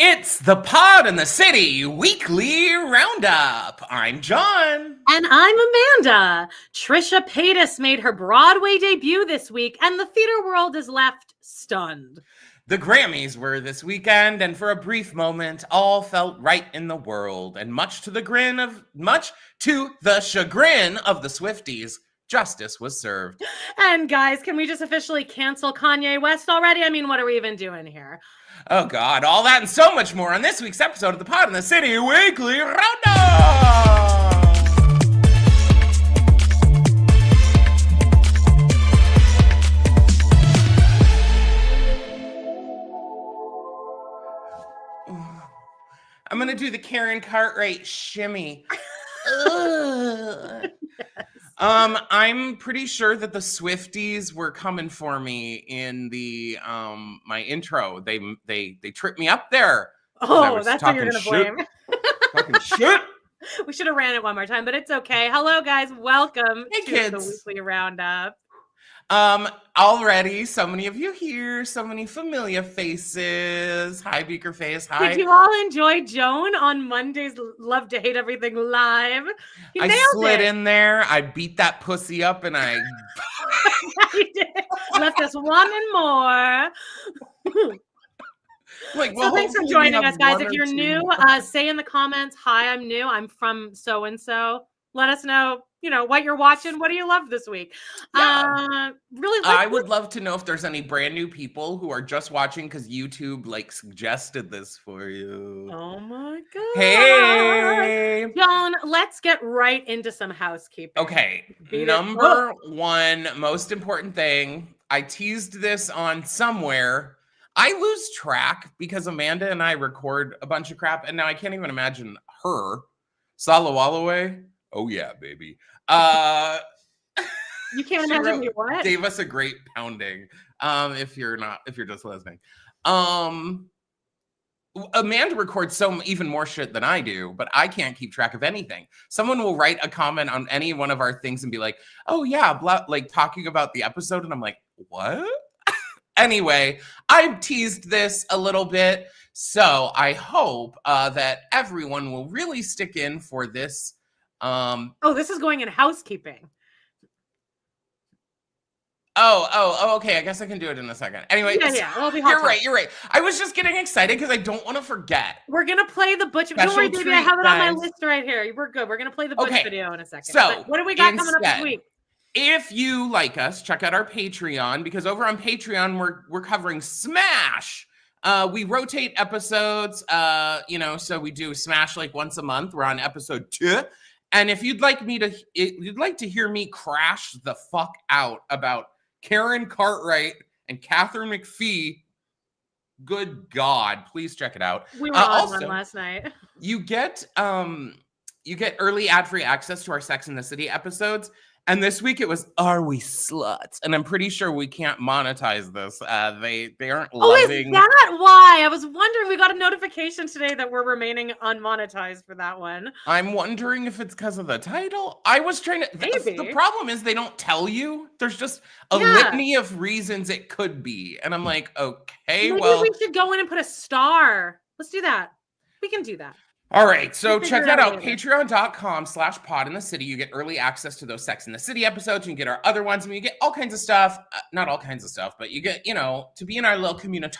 It's the Pod in the City Weekly Roundup. I'm John. And I'm Amanda. Trisha Paytas made her Broadway debut this week, and the theater world is left stunned. The Grammys were this weekend, and for a brief moment, all felt right in the world. And much to the chagrin of the Swifties, justice was served. And guys, can we just officially cancel Kanye West already? I mean, what are we even doing here? Oh God, all that and so much more on this week's episode of the Pod in the City Weekly Roundup! I'm gonna do the Karen Cartwright shimmy. I'm pretty sure that the Swifties were coming for me in the my intro. They tripped me up there. Oh, that's what you're gonna blame. Fucking shit. We should have ran it one more time, but it's okay. Hello, guys. Welcome to kids. The Weekly Roundup. Already, so many of you here, so many familiar faces. Hi, Beaker Face. Hi. Did you all enjoy Joan on Monday's Love to Hate Everything Live? I slid in there. I beat that pussy up, and I left us wanting more. So thanks for joining us, guys. If you're new, say in the comments, hi, I'm new. I'm from so-and-so. Let us know, what you're watching. What do you love this week? Yeah. I would love to know if there's any brand new people who are just watching because YouTube suggested this for you. Oh my God. Hey. John, let's get right into some housekeeping. Okay. Number one, most important thing. I teased this on somewhere. I lose track because Amanda and I record a bunch of crap, and now I can't even imagine her. Salawalaway. Oh yeah, baby. You can't imagine me what? Gave us a great pounding. If you're just listening. Amanda records even more shit than I do, but I can't keep track of anything. Someone will write a comment on any one of our things and be like, "Oh yeah," talking about the episode, and I'm like, "What?" Anyway, I teased this a little bit, so I hope that everyone will really stick in for this. This is going in housekeeping. Okay. I guess I can do it in a second. Anyway, you're right. I was just getting excited because I don't want to forget. We're gonna play the Butch. Don't worry, baby. I have it on my list right here. We're good. We're gonna play the Butch video in a second. So, what do we got coming up this week? If you like us, check out our Patreon, because over on Patreon we're covering Smash. We rotate episodes. So we do Smash once a month. We're on episode 2. And if you'd like to hear me crash the fuck out about Karen Cartwright and Catherine McPhee, good God, please check it out. We were on one last night. You get early ad-free access to our Sex and the City episodes. And this week it was, are we sluts? And I'm pretty sure we can't monetize this. They aren't loving. Is that why? I was wondering. We got a notification today that we're remaining unmonetized for that one. I'm wondering if it's because of the title. I was trying to. Maybe. The problem is they don't tell you. There's just a litany of reasons it could be. And I'm like, okay, Maybe we should go in and put a star. Let's do that. We can do that. All right, so check that out, patreon.com/pod in the city. You get early access to those Sex in the City episodes. You can get our other ones, and you get all kinds of stuff. Not all kinds of stuff, but you get, to be in our little community.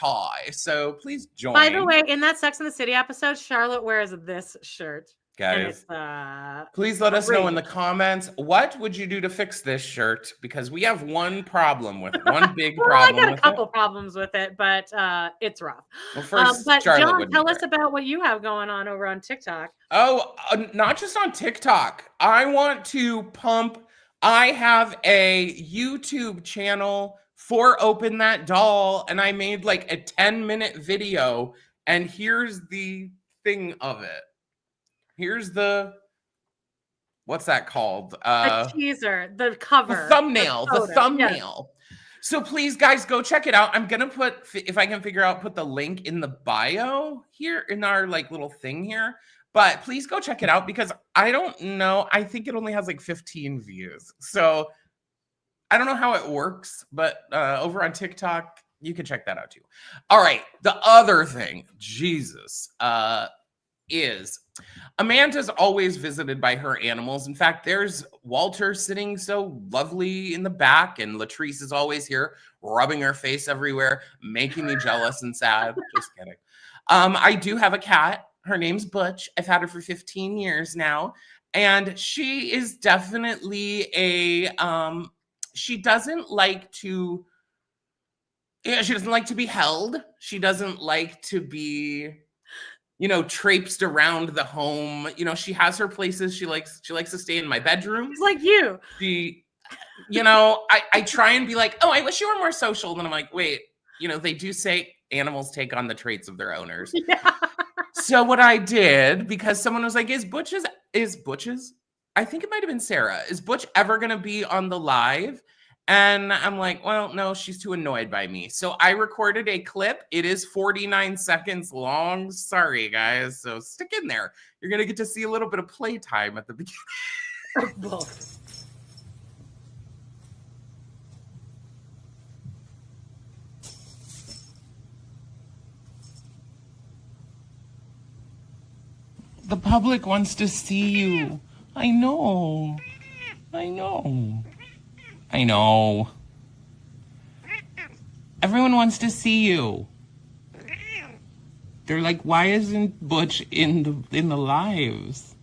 So please join. By the way, in that Sex in the City episode, Charlotte wears this shirt. Guys, please let us know in the comments, what would you do to fix this shirt? Because we have one problem with it, one big problem. I got a couple problems with it, but it's rough. Well, first, but Charlotte, John, tell us about what you have going on over on TikTok. Oh, not just on TikTok. I want to pump. I have a YouTube channel for Open That Doll, and I made a 10-minute video, and here's the thing of it. Here's what's that called? The teaser, the cover. The thumbnail. Yes. So please, guys, go check it out. I'm going to put, if I can figure out, put the link in the bio here in our little thing here. But please go check it out because I don't know. I think it only has 15 views. So I don't know how it works, but over on TikTok, you can check that out too. All right. The other thing, Jesus, is Amanda's always visited by her animals. In fact, there's Walter sitting so lovely in the back, and Latrice is always here, rubbing her face everywhere, making me jealous and sad. Just kidding. I do have a cat. Her name's Butch. I've had her for 15 years now. And she is definitely she doesn't like to be held. She doesn't like to be, traipsed around the home. She has her places. She likes to stay in my bedroom. It's like you. I try and be like, oh, I wish you were more social. And I'm like, wait, they do say animals take on the traits of their owners. Yeah. So what I did, because someone was like, is Butch's, I think it might have been Sarah, is Butch ever going to be on the live? And I'm like, well, no, she's too annoyed by me. So I recorded a clip. It is 49 seconds long. Sorry, guys. So stick in there. You're going to get to see a little bit of playtime at the beginning. The public wants to see you. I know. Everyone wants to see you. They're like, why isn't Butch in the lives?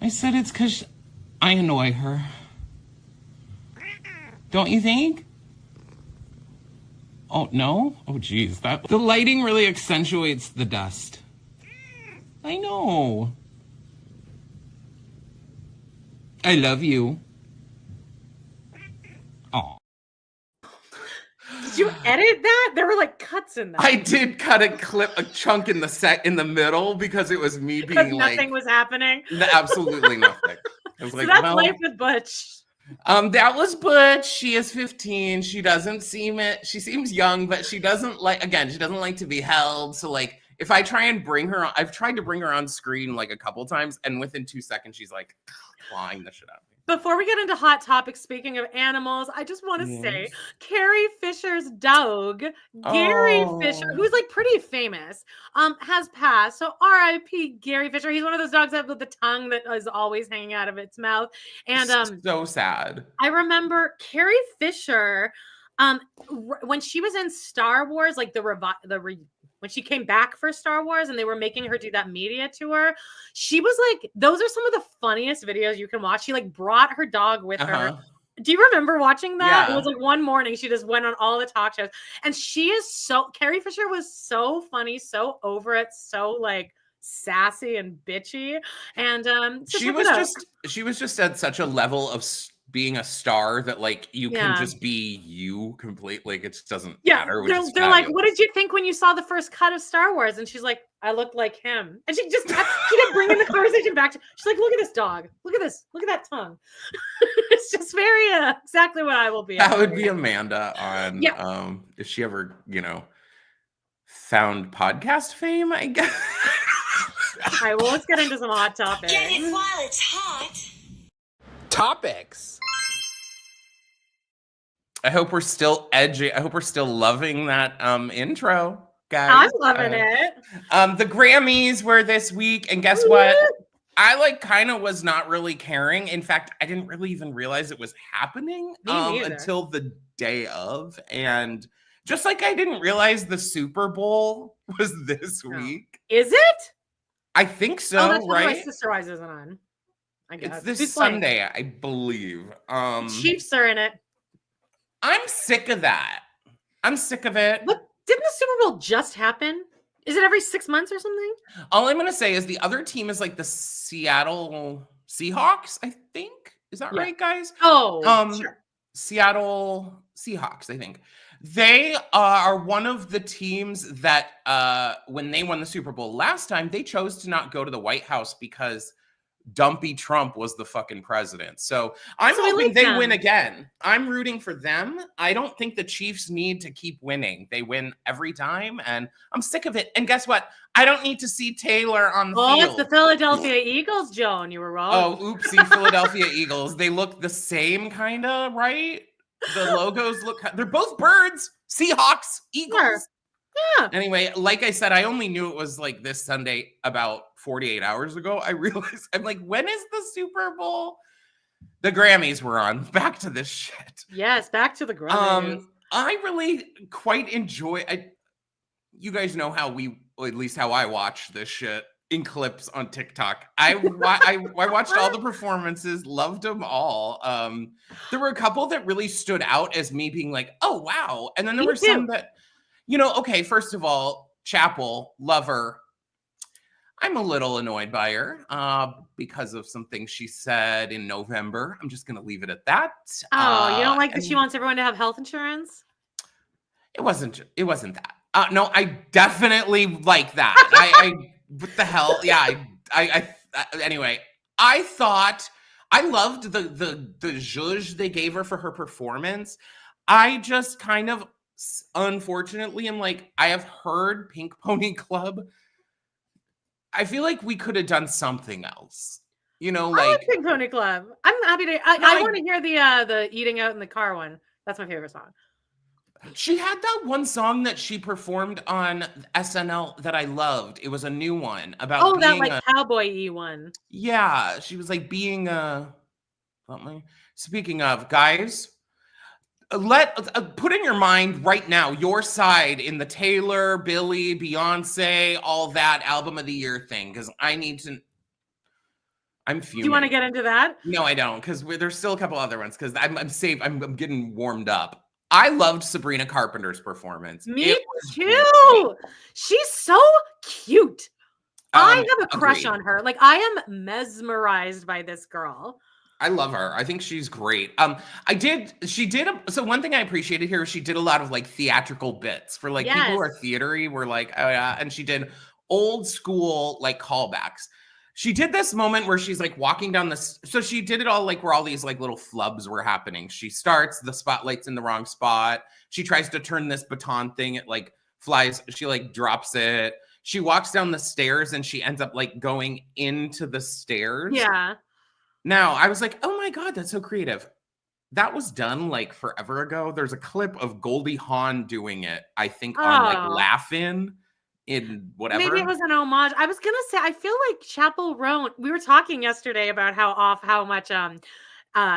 I said it's because I annoy her. Don't you think? Oh, no? Oh, geez. The lighting really accentuates the dust. I know. I love you. Oh. Did you edit that? There were like cuts in that. I did cut a chunk in the middle because it was me being like nothing was happening. Absolutely nothing. I was so like, that's life with Butch. That was Butch. She is 15. She doesn't seem it. She seems young, but she doesn't like to be held. So like, if I try and bring her on, I've tried to bring her on screen like a couple times, and within 2 seconds, she's like clawing the shit out of me. Before we get into hot topics, speaking of animals, I just want to say Carrie Fisher's dog, Gary Fisher, who's like pretty famous, has passed. So R.I.P. Gary Fisher. He's one of those dogs that with the tongue that is always hanging out of its mouth. And so sad. I remember Carrie Fisher, when she was in Star Wars, like when she came back for Star Wars and they were making her do that media tour, she was like, those are some of the funniest videos you can watch. She like brought her dog with her. Do you remember watching that? Yeah. It was like one morning she just went on all the talk shows. And Carrie Fisher was so funny, so over it, so like sassy and bitchy. And she was just at such a level of being a star that like you can just be you completely. Like it just doesn't matter. They're like, what did you think when you saw the first cut of Star Wars? And she's like, I looked like him. And she kept bringing the conversation back to. She's like, look at this dog. Look at this. Look at that tongue. It's just very exactly what I will be. That would be Amanda on if she ever found podcast fame. I guess. All right. Well, let's get into some hot topics. Get it while it's hot. Topics. I hope we're still edgy. I hope we're still loving that intro, guys. I'm loving it. The Grammys were this week, and guess what? I kind of was not really caring. In fact, I didn't really even realize it was happening until the day of. And just like I didn't realize the Super Bowl was this week. Is it? I think so, that's right? My sister Wise isn't on. I guess. It's this Sunday, I believe. Chiefs are in it. I'm sick of that. I'm sick of it. But didn't the Super Bowl just happen? Is it every 6 months or something? All I'm going to say is the other team is like the Seattle Seahawks, I think. Is that right, guys? Oh, sure. Seattle Seahawks, I think. They are one of the teams that when they won the Super Bowl last time, they chose to not go to the White House because Dumpy Trump was the fucking president. So I'm hoping they win again. I'm rooting for them. I don't think the Chiefs need to keep winning. They win every time, and I'm sick of it. And guess what? I don't need to see Taylor on the field. Oh, it's the Philadelphia Eagles, Joan. You were wrong. Oh, oopsie, Philadelphia Eagles. They look the same, kind of, right? The logos look, they're both birds. Seahawks, Eagles. Sure. Yeah. Anyway, like I said, I only knew it was like this Sunday about 48 hours ago. I realized, I'm like, when is the Super Bowl? The Grammys were on. Back to this shit. Yes, back to the Grammys. I really quite enjoy. You guys know how at least how I watch this shit in clips on TikTok. I watched all the performances, loved them all. There were a couple that really stood out as me being like, oh wow, and then there were some that, okay, first of all, Chappell, love her. I'm a little annoyed by her because of some things she said in November. I'm just going to leave it at that. Oh, you don't like that she wants everyone to have health insurance? It wasn't that. No, I definitely like that. What the hell? Yeah, anyway, I thought I loved the zhuzh they gave her for her performance. I just kind of, unfortunately, am like, I have heard Pink Pony Club. I feel like we could have done something else. I like Pink Pony Club. I'm happy to. I want to hear the eating out in the car one. That's my favorite song. She had that one song that she performed on SNL that I loved. It was a new one about that like cowboy-y one. Yeah, she was like being Speaking of, guys, put in your mind right now your side in the Taylor, Billie, Beyonce, all that album of the year thing, because I need to. I'm fuming. Do you want to get into that? No, I don't, because there's still a couple other ones. Because I'm safe. I'm getting warmed up. I loved Sabrina Carpenter's performance. Me too. She's so cute. I have a crush on her. Like, I am mesmerized by this girl. I love her. I think she's great. So one thing I appreciated here is she did a lot of like theatrical bits for like people who are theatery were like, oh yeah. And she did old school like callbacks. She did this moment where she's like walking down so she did it all like where all these like little flubs were happening. She starts, the spotlight's in the wrong spot. She tries to turn this baton thing. It like flies. She like drops it. She walks down the stairs and she ends up like going into the stairs. Yeah. Now, I was like, oh my God, that's so creative. That was done like forever ago. There's a clip of Goldie Hawn doing it, I think, on like Laugh-In in whatever. Maybe it was an homage. I was going to say, I feel like Chappell Roan, we were talking yesterday about how much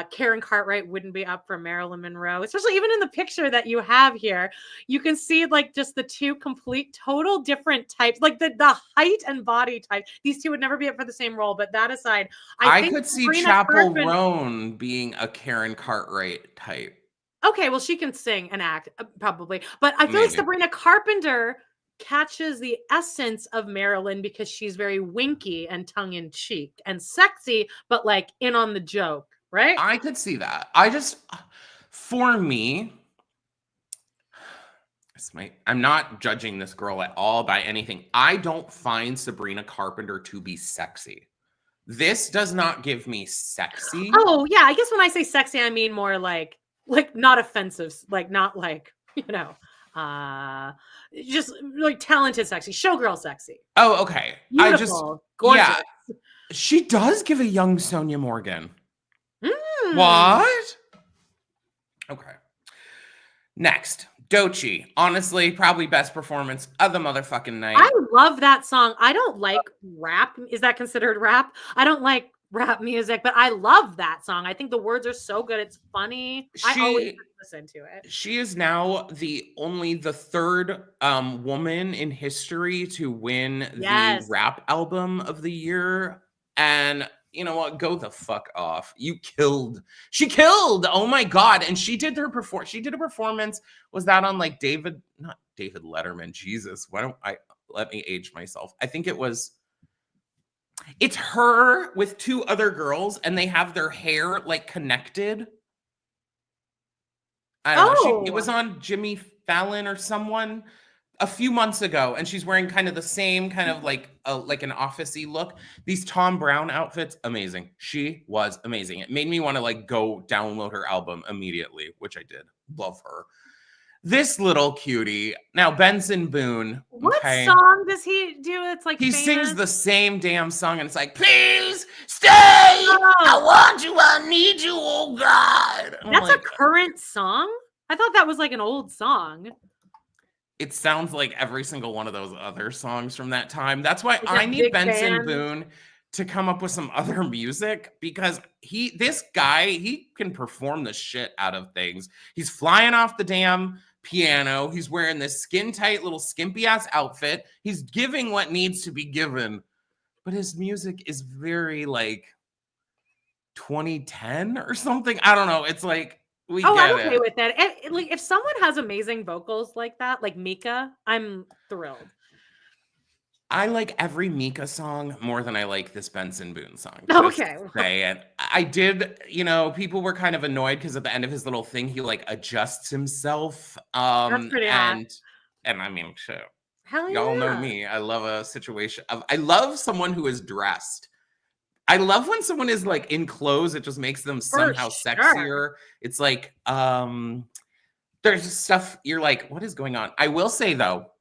Karen Cartwright wouldn't be up for Marilyn Monroe, especially even in the picture that you have here. You can see like just the two complete, total different types, like the height and body type. These two would never be up for the same role. But that aside, I could see Chappell Roan being a Karen Cartwright type. Okay, well, she can sing and act probably, but I feel like Sabrina Carpenter catches the essence of Marilyn because she's very winky and tongue-in-cheek and sexy, but like in on the joke. Right? I could see that. For me, I'm not judging this girl at all by anything. I don't find Sabrina Carpenter to be sexy. This does not give me sexy. Oh, yeah. I guess when I say sexy, I mean more like not offensive, like not like, just like talented sexy, showgirl sexy. Oh, okay. Beautiful, gorgeous. Yeah, she does give a young Sonia Morgan. What? Okay. Next, Doechii. Honestly, probably best performance of the motherfucking night. I love that song. I don't like rap. Is that considered rap? I don't like rap music, but I love that song. I think the words are so good. It's funny. I always listen to it. She is now only the third woman in history to win the rap album of the year. And you know what? Go the fuck off. She killed. Oh my God. And she did a performance. Was that on like not David Letterman? Jesus. Why don't let me age myself. I think it's her with two other girls and they have their hair like connected. I don't know. It was on Jimmy Fallon or someone a few months ago, and she's wearing kind of the same kind of like an office-y look. These Tom Brown outfits, amazing. She was amazing. It made me want to like go download her album immediately, which I did. Love her. This little cutie. Now, Benson Boone. What song does he do? It's like he sings the same damn song, and it's like, please stay. I want you. I need you. Oh God. That's a current song? I thought that was like an old song. It sounds like every single one of those other songs from that time. That's why Like I that need big Benson band. Boone to come up with some other music because this guy, he can perform the shit out of things. He's flying off the damn piano. He's wearing this skin tight little skimpy ass outfit. He's giving what needs to be given. But his music is very like 2010 or something. I don't know. It's like we I'm get okay it. with that. Like if someone has amazing vocals like that, like Mika, I'm thrilled. I like every Mika song more than I like this Benson Boone song. Okay. Saying. I did, people were kind of annoyed because at the end of his little thing, he like adjusts himself. That's pretty hot. And I mean, sure. Hell yeah. Y'all know me. I love a situation of I love someone who is dressed. I love when someone is like in clothes, it just makes them somehow sexier. It's like there's stuff you're like, what is going on? I will say though,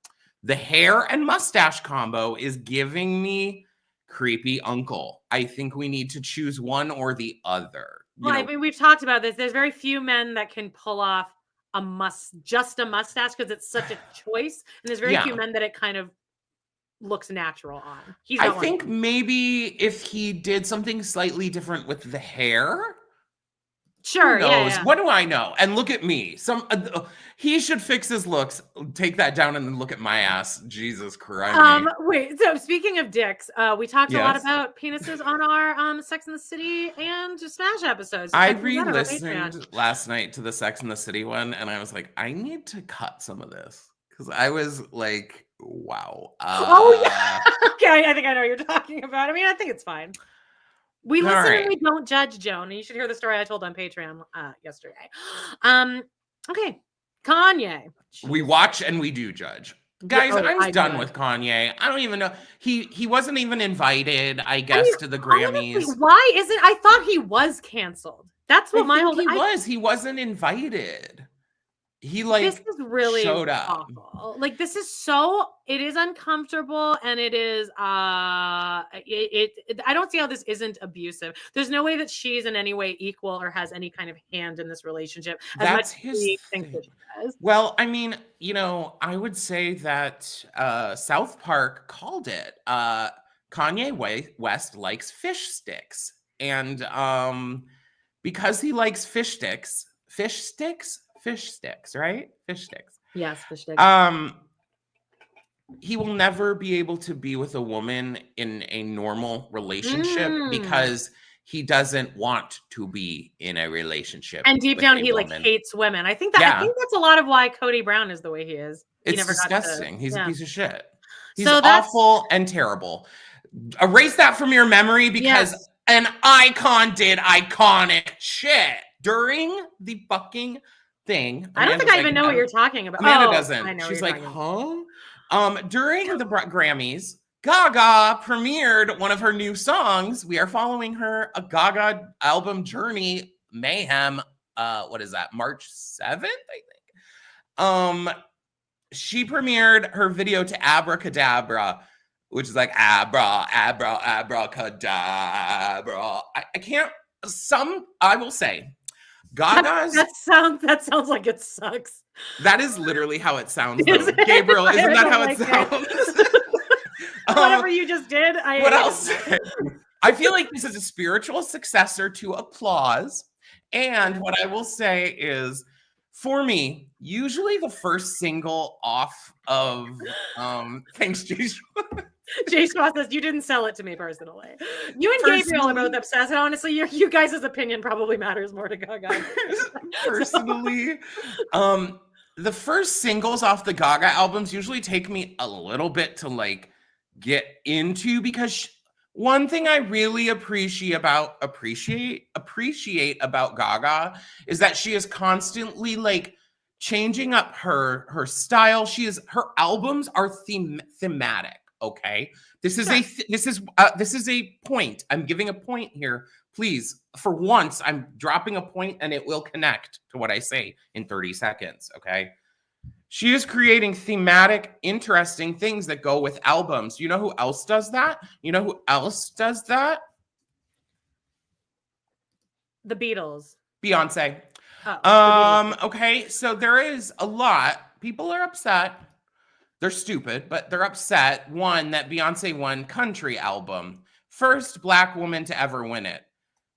the hair and mustache combo is giving me creepy uncle. I think we need to choose one or the other. Well, I mean, we've talked about this. There's very few men that can pull off just a mustache because it's such a choice. And there's very few men that it kind of looks natural on. I think maybe if he did something slightly different with the hair. Sure. Yeah. What do I know? And look at me. He should fix his looks. Take that down and then look at my ass. Jesus Christ. Wait. So speaking of dicks, we talked a lot about penises on our Sex and the City and Smash episodes. I re-listened last night to the Sex and the City one, and I was like, I need to cut some of this because I was like, wow. Yeah. Okay. I think I know what you're talking about. I mean, I think it's fine. We listen and we don't judge, Joan. You should hear the story I told on Patreon yesterday. Okay. Kanye. We watch and we do judge. Guys, I'm done with Kanye. I don't even know. He wasn't even invited, I guess, to the Grammys. Honestly, why isn't I thought he was canceled. That's what my whole He wasn't invited. He this is really showed up. Awful. Like this is it is uncomfortable and it is I don't see how this isn't abusive. There's no way that she's in any way equal or has any kind of hand in this relationship. That's his thing. Well, I mean, I would say that South Park called it. Kanye West likes fish sticks. And because he likes fish sticks, right? Fish sticks. Yes, fish sticks. He will never be able to be with a woman in a normal relationship because he doesn't want to be in a relationship. And deep down, he like hates women. I think that's a lot of why Cody Brown is the way he is. It's disgusting. He's a piece of shit. He's awful and terrible. Erase that from your memory because an icon did iconic shit during the fucking thing. I don't think I even know what you're talking about. Amanda doesn't. She's like, huh? During the Grammys, Gaga premiered one of her new songs. We are following a Gaga album journey, Mayhem. What is that? March 7th, I think. She premiered her video to Abracadabra, which is like abracadabra. I will say, Gaga's that sounds like it sucks. That is literally how it sounds, though. Gabriel, isn't that how it sounds? Whatever you just did. What else? I feel like this is a spiritual successor to Applause. And what I will say is, for me, usually the first single off of thanks, Jason. Jay Schwa says, you didn't sell it to me personally. You and Gabriel are both obsessed. And honestly, you guys' opinion probably matters more to Gaga. Personally, the first singles off the Gaga albums usually take me a little bit to like get into because one thing I really appreciate about Gaga is that she is constantly like changing up her style. Her albums are thematic. Okay, this is a point. I'm giving a point here. Please, for once, I'm dropping a point and it will connect to what I say in 30 seconds. Okay, she is creating thematic, interesting things that go with albums. You know who else does that? The Beatles. Beyonce. Oh, Okay, so there is a lot. People are upset. They're stupid, but they're upset. One, that Beyonce won country album. First Black woman to ever win it,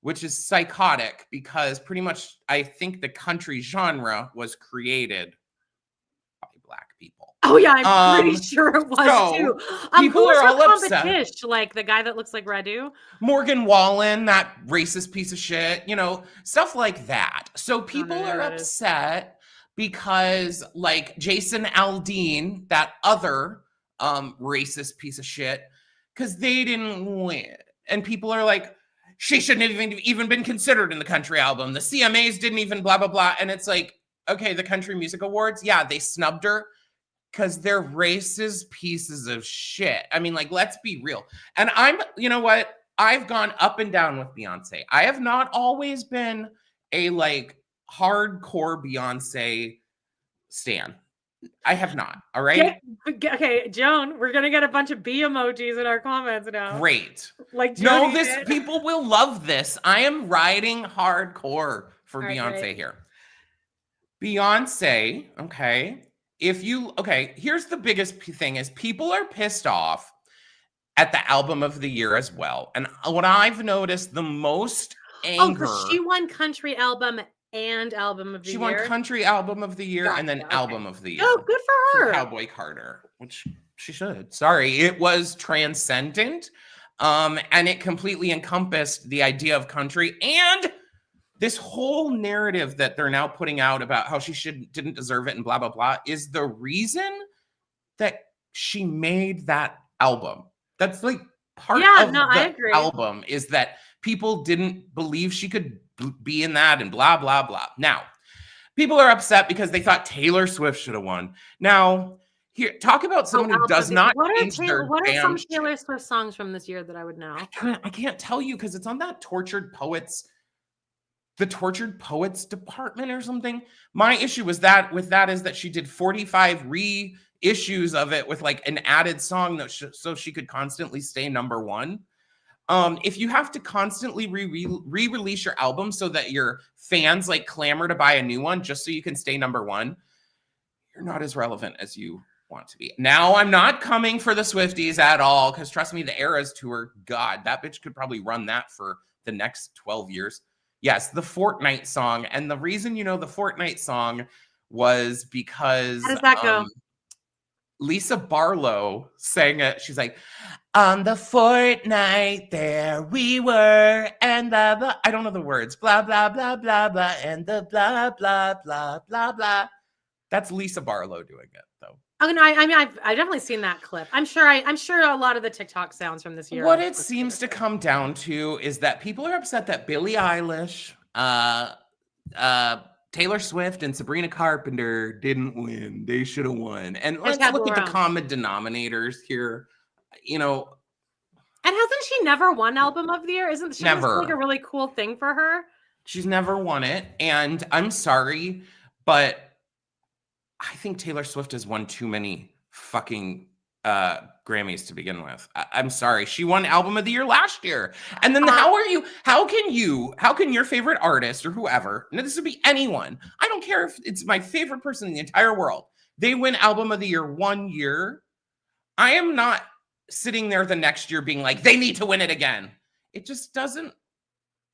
which is psychotic because pretty much I think the country genre was created by Black people. Oh yeah, I'm pretty sure it was so too. people Who's are her all upset. competition? Like the guy that looks like Radu? Morgan Wallen, that racist piece of shit, you know, stuff like that. So people are upset because like Jason Aldean, that other racist piece of shit, because they didn't win. And people are like, she shouldn't have even been considered in the country album. The CMAs didn't even blah, blah, blah. And it's like, okay, the Country Music Awards, yeah, they snubbed her because they're racist pieces of shit. I mean, like, let's be real. And you know what? I've gone up and down with Beyonce. I have not always been a like hardcore Beyonce stan. I have not. All right. Okay, Joan, we're gonna get a bunch of B emojis in our comments now. Great. Like Jody people will love this. I am riding hardcore for Beyonce here. Beyonce, okay. Here's the biggest thing is people are pissed off at the album of the year as well. And what I've noticed the most anger. Oh, she won country album and album of the year. She won country album of the year and then album of the year. Oh, good for her. Cowboy Carter, which she should. Sorry, it was transcendent. And it completely encompassed the idea of country and this whole narrative that they're now putting out about how she didn't deserve it and blah, blah, blah is the reason that she made that album. That's like part of the album is that people didn't believe she could be in that and blah, blah, blah. Now, people are upset because they thought Taylor Swift should have won. Now, here, talk about someone who does not change their What are some Taylor Swift songs from this year that I would know? I can't tell you because it's on that Tortured Poets department or something. My issue with that is that she did 45 reissues of it with like an added song that so she could constantly stay number one. If you have to constantly re-release your album so that your fans like clamor to buy a new one just so you can stay number one, you're not as relevant as you want to be. Now, I'm not coming for the Swifties at all because trust me, the Eras tour, God, that bitch could probably run that for the next 12 years. Yes, the Fortnite song. And the reason you know the Fortnite song was because how does that go? Lisa Barlow sang it. She's like, on the fortnight there we were, and blah, blah. I don't know the words. Blah, blah, blah, blah, blah, and the blah, blah, blah, blah, blah. That's Lisa Barlow doing it, though. Oh no, I mean, I've definitely seen that clip. I'm sure a lot of the TikTok sounds from this year. What it seems to come down to is that people are upset that Billie Eilish, Taylor Swift, and Sabrina Carpenter didn't win. They should have won. And let's look at the common denominators here. You know, and hasn't she never won album of the year? Isn't she never like a really cool thing for her? She's never won it, and I'm sorry, but I think Taylor Swift has won too many fucking Grammys to begin with. I'm sorry. She won album of the year last year. And then how can your favorite artist or whoever, and this would be anyone, I don't care if it's my favorite person in the entire world, they win album of the year one year. I am not sitting there the next year being like, they need to win it again. It just doesn't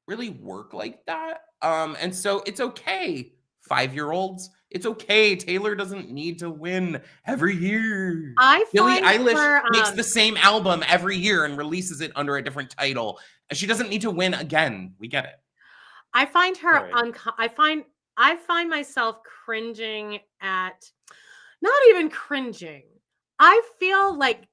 really work like that. And so it's okay, 5-year-olds. It's okay. Taylor doesn't need to win every year. Billie Eilish makes the same album every year and releases it under a different title. She doesn't need to win again. We get it. I find her I find myself cringing at, not even cringing. I feel like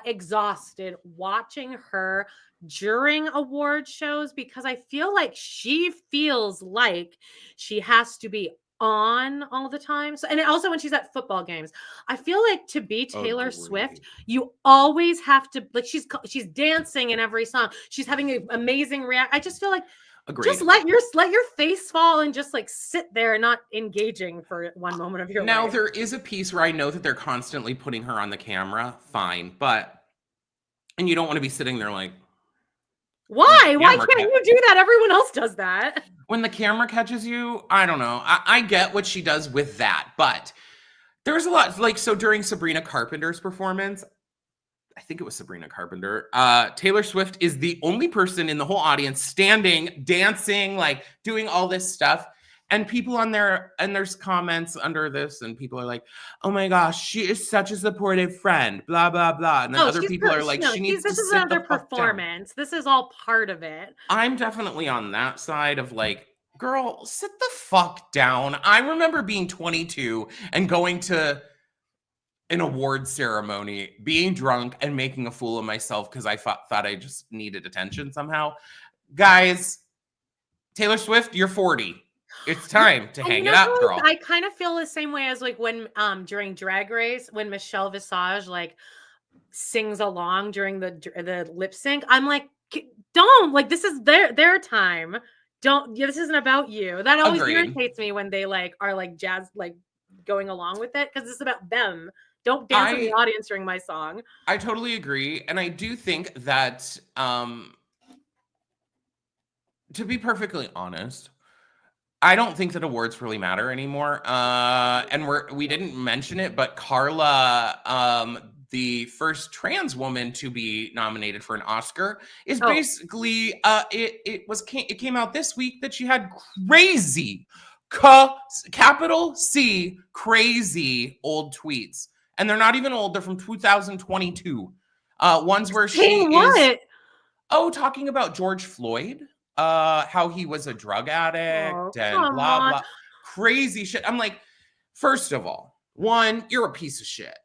exhausted watching her during award shows because I feel like she feels like she has to be on all the time. So, and also when she's at football games, I feel like to be Taylor Swift, you always have to, like, she's dancing in every song. She's having an amazing react. I just feel like just let your face fall and just like sit there, not engaging for one moment of your life. Now there is a piece where I know that they're constantly putting her on the camera. Fine, and you don't want to be sitting there like, Why? Why can't you do that? Everyone else does that. When the camera catches you, I don't know. I get what she does with that, but there's a lot, like, so during Sabrina Carpenter's performance, I think it was Sabrina Carpenter, Taylor Swift is the only person in the whole audience standing, dancing, like doing all this stuff. And people on there, and there's comments under this, and people are like, oh my gosh, she is such a supportive friend, blah, blah, blah. And then other people are like, she needs to sit the fuck down. This is another performance. This is all part of it. I'm definitely on that side of like, girl, sit the fuck down. I remember being 22 and going to an award ceremony, being drunk and making a fool of myself because I thought I just needed attention somehow. Guys, Taylor Swift, you're 40. It's time to hang it up, girl. I kind of feel the same way as like when during Drag Race, when Michelle Visage like sings along during the lip sync. I'm like, don't, like, this is their time. Don't, this isn't about you. That always irritates me when they like are like jazz, like going along with it, because it's about them. Don't dance in the audience during my song. I totally agree. And I do think that, to be perfectly honest, I don't think that awards really matter anymore. And we didn't mention it, but Carla, the first trans woman to be nominated for an Oscar, is basically it came out this week that she had crazy, capital C, crazy old tweets. And they're not even old, they're from 2022. Ones where she is talking about George Floyd, how he was a drug addict and blah blah, crazy shit. I'm like, first of all, one, you're a piece of shit.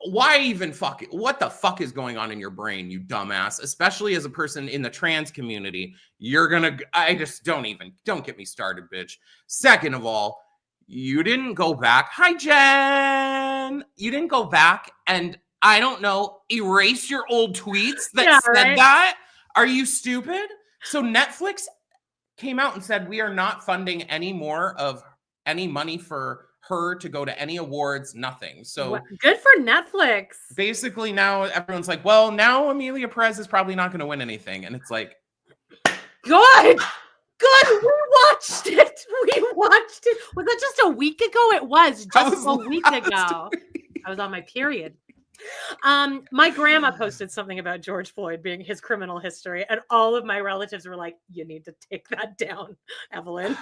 Why even fuck it? What the fuck is going on in your brain, you dumbass? Especially as a person in the trans community, I just don't get me started, bitch. Second of all, you didn't go back. Hi, Jen. You didn't go back and, I don't know, erase your old tweets that said that? Are you stupid? So Netflix came out and said, we are not funding any more of any money for her to go to any awards, nothing. So good for Netflix. Basically now everyone's like, well, now Amelia Perez is probably not going to win anything. And it's like, Good. We watched it. Was that just a week ago? It was just a week ago. I was on my period. My grandma posted something about George Floyd being his criminal history, and all of my relatives were like, you need to take that down, Evelyn.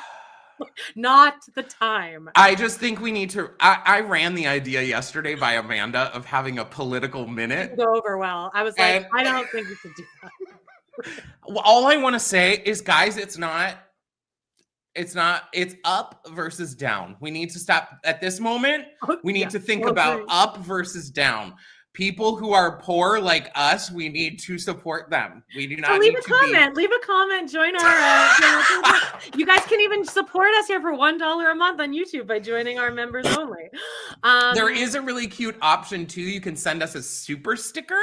Not the time. I just think we need to. I ran the idea yesterday by Amanda of having a political minute. Go over well. I was like, I don't think we should do that. All I want to say is, guys, it's up versus down. We need to stop at this moment. We need to think about up versus down. People who are poor like us, we need to support them. We do not leave a comment. Join our. You guys can even support us here for $1 a month on YouTube by joining our members only. There is a really cute option too. You can send us a super sticker.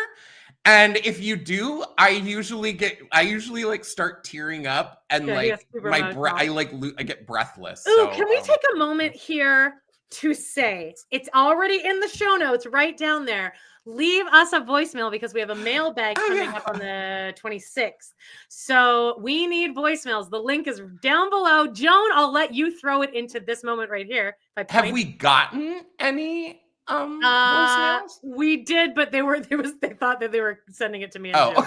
And if you do, I usually like start tearing up and like I get breathless. Ooh, can we take a moment here to say, it's already in the show notes right down there. Leave us a voicemail because we have a mailbag coming up on the 26th. So we need voicemails. The link is down below. Joan, I'll let you throw it into this moment right here. Have we gotten any voicemails? We did, but they thought that they were sending it to me and Joey.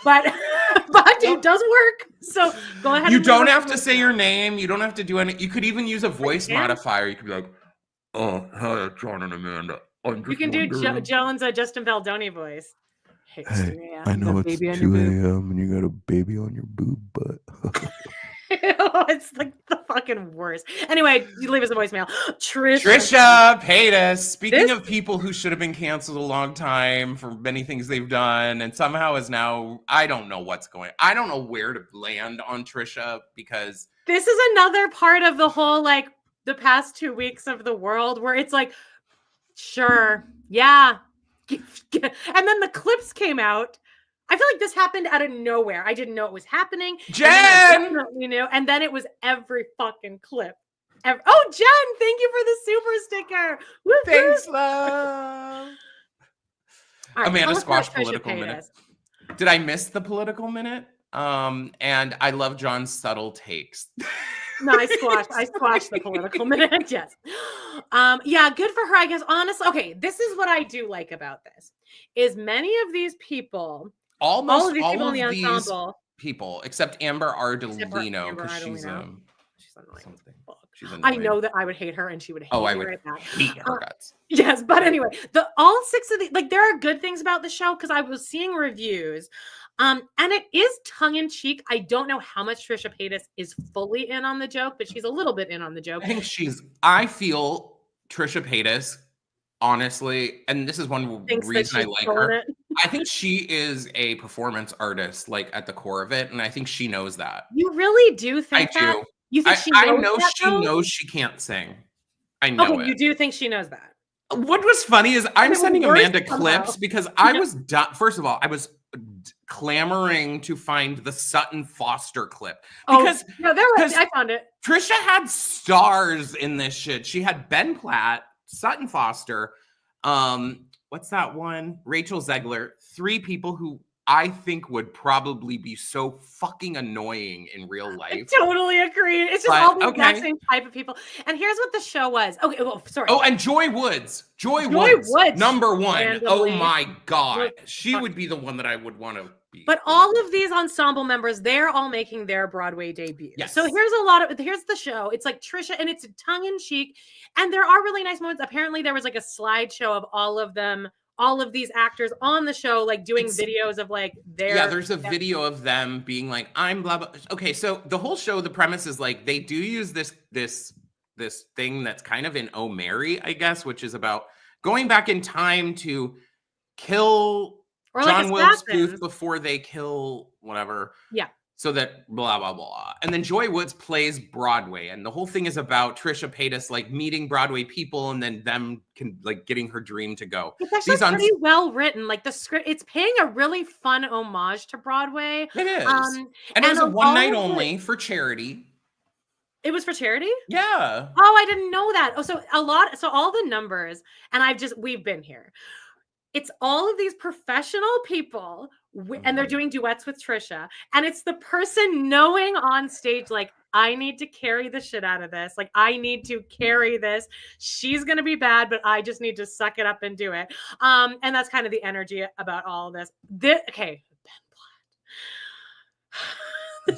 But it does work. So go ahead. You don't have to say your name. You don't have to do any. You could even use a voice modifier. You could be like, "Oh, hi, John and Amanda." You can do Joan's Justin Baldoni voice. Hey, I know it's 2 a.m. and you got a baby on your boob butt. It's like the fucking worst. Anyway, you leave us a voicemail. Trisha Paytas. Speaking of people who should have been canceled a long time for many things they've done, and somehow is now, I don't know what's going. I don't know where to land on Trisha, because this is another part of the whole, like, the past 2 weeks of the world where it's like, sure, yeah. And then the clips came out. I feel like this happened out of nowhere. I didn't know it was happening. Jen! You know, and then it was every fucking clip. Oh, Jen, thank you for the super sticker. Woo-hoo. Thanks, love. Right, Amanda Squash political minute. Did I miss the political minute? And I love John's subtle takes. No, I squashed the political minute. Yes. Yeah, good for her, I guess. Honestly, okay, this is what I do like about this. Is many of these people, Almost all of these people in the these ensemble, people, except Amber Ardolino, Amber because she's Ardolino. She's annoying. something. Fuck. She's annoying. I know that I would hate her and she would hate Oh, me I would right back. hate her guts. Yes, but anyway, all 6 of the like there are good things about the show because I was seeing reviews. And it is tongue-in-cheek. I don't know how much Trisha Paytas is fully in on the joke, but she's a little bit in on the joke. I feel Trisha Paytas, honestly, and this is one reason I like her. I think she is a performance artist, like at the core of it, and I think she knows that. You really do think I that? do. You think she I knows know that, she though? knows she can't sing. I know it. You do think she knows that? What was funny is I'm sending Amanda somehow. clips because I was done. First of all, I was clamoring to find the Sutton Foster clip because I found it. Trisha had stars in this shit. She had Ben Platt, Sutton Foster, what's that one? Rachel Zegler. 3 people who I think would probably be so fucking annoying in real life. I totally agree. It's just all the exact same type of people. And here's what the show was. Okay, well, sorry. Oh, and Joy Woods. Joy Woods. Number 1. Randomly. Oh my God. She would be the one that I would want to be. But all of these ensemble members, they're all making their Broadway debut. Yes. So here's the show. It's like Trisha, and it's tongue in cheek. And there are really nice moments. Apparently there was like a slideshow of all of them, all of these actors on the show, like doing videos of like their. There's a video of them being like, I'm blah, blah. Okay, so the whole show, the premise is like, they do use this thing that's kind of in Oh Mary, I guess, which is about going back in time to kill John Wilkes Booth before they kill whatever. Yeah. So that blah, blah, blah. And then Joy Woods plays Broadway. And the whole thing is about Trisha Paytas, like meeting Broadway people and then them getting her dream to go. It's actually pretty well written. Like the script, it's paying a really fun homage to Broadway. It is. And it was a one night only for charity. It was for charity? Yeah. Oh, I didn't know that. Oh, so all the numbers, and we've been here. It's all of these professional people, and they're doing duets with Trisha. And it's the person knowing on stage, like, I need to carry the shit out of this. Like, I need to carry this. She's going to be bad, but I just need to suck it up and do it. And that's kind of the energy about all of this. Okay,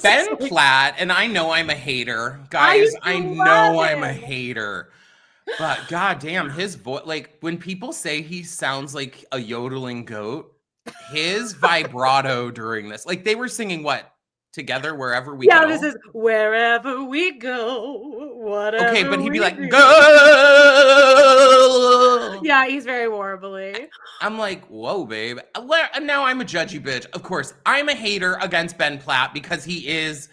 Ben Platt, and I know I'm a hater. Guys, I know I'm a hater. But goddamn, his voice, like when people say he sounds like a yodeling goat, his vibrato during this, like they were singing what? Together Wherever We Go? Yeah, this is Wherever We Go, whatever. Okay, but he'd be like, go! Yeah, he's very warbly. I'm like, whoa, babe. Now I'm a judgy bitch. Of course, I'm a hater against Ben Platt because he is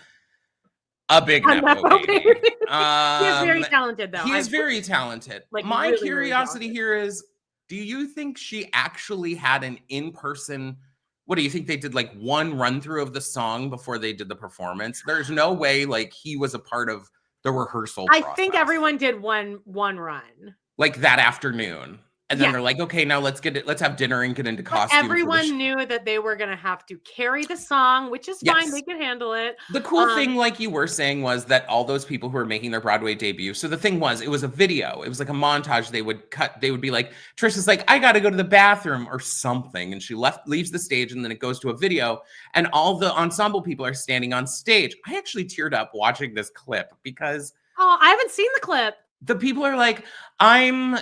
a big nepo baby. He is very talented, though. He is very talented. Like, my really, curiosity really here is, do you think she actually had an in-person, what do you think they did, like one run through of the song before they did the performance? There's no way like he was a part of the rehearsal process. I think everyone did one run. Like that afternoon. And then they're like, okay, now let's have dinner and get into costume. Everyone knew that they were going to have to carry the song, which is fine. They can handle it. The cool thing, like you were saying, was that all those people who were making their Broadway debut. So the thing was, it was a video. It was like a montage. They would cut. They would be like, Trisha's like, I got to go to the bathroom or something. And she leaves the stage and then it goes to a video. And all the ensemble people are standing on stage. I actually teared up watching this clip because. Oh, I haven't seen the clip. The people are like, I'm,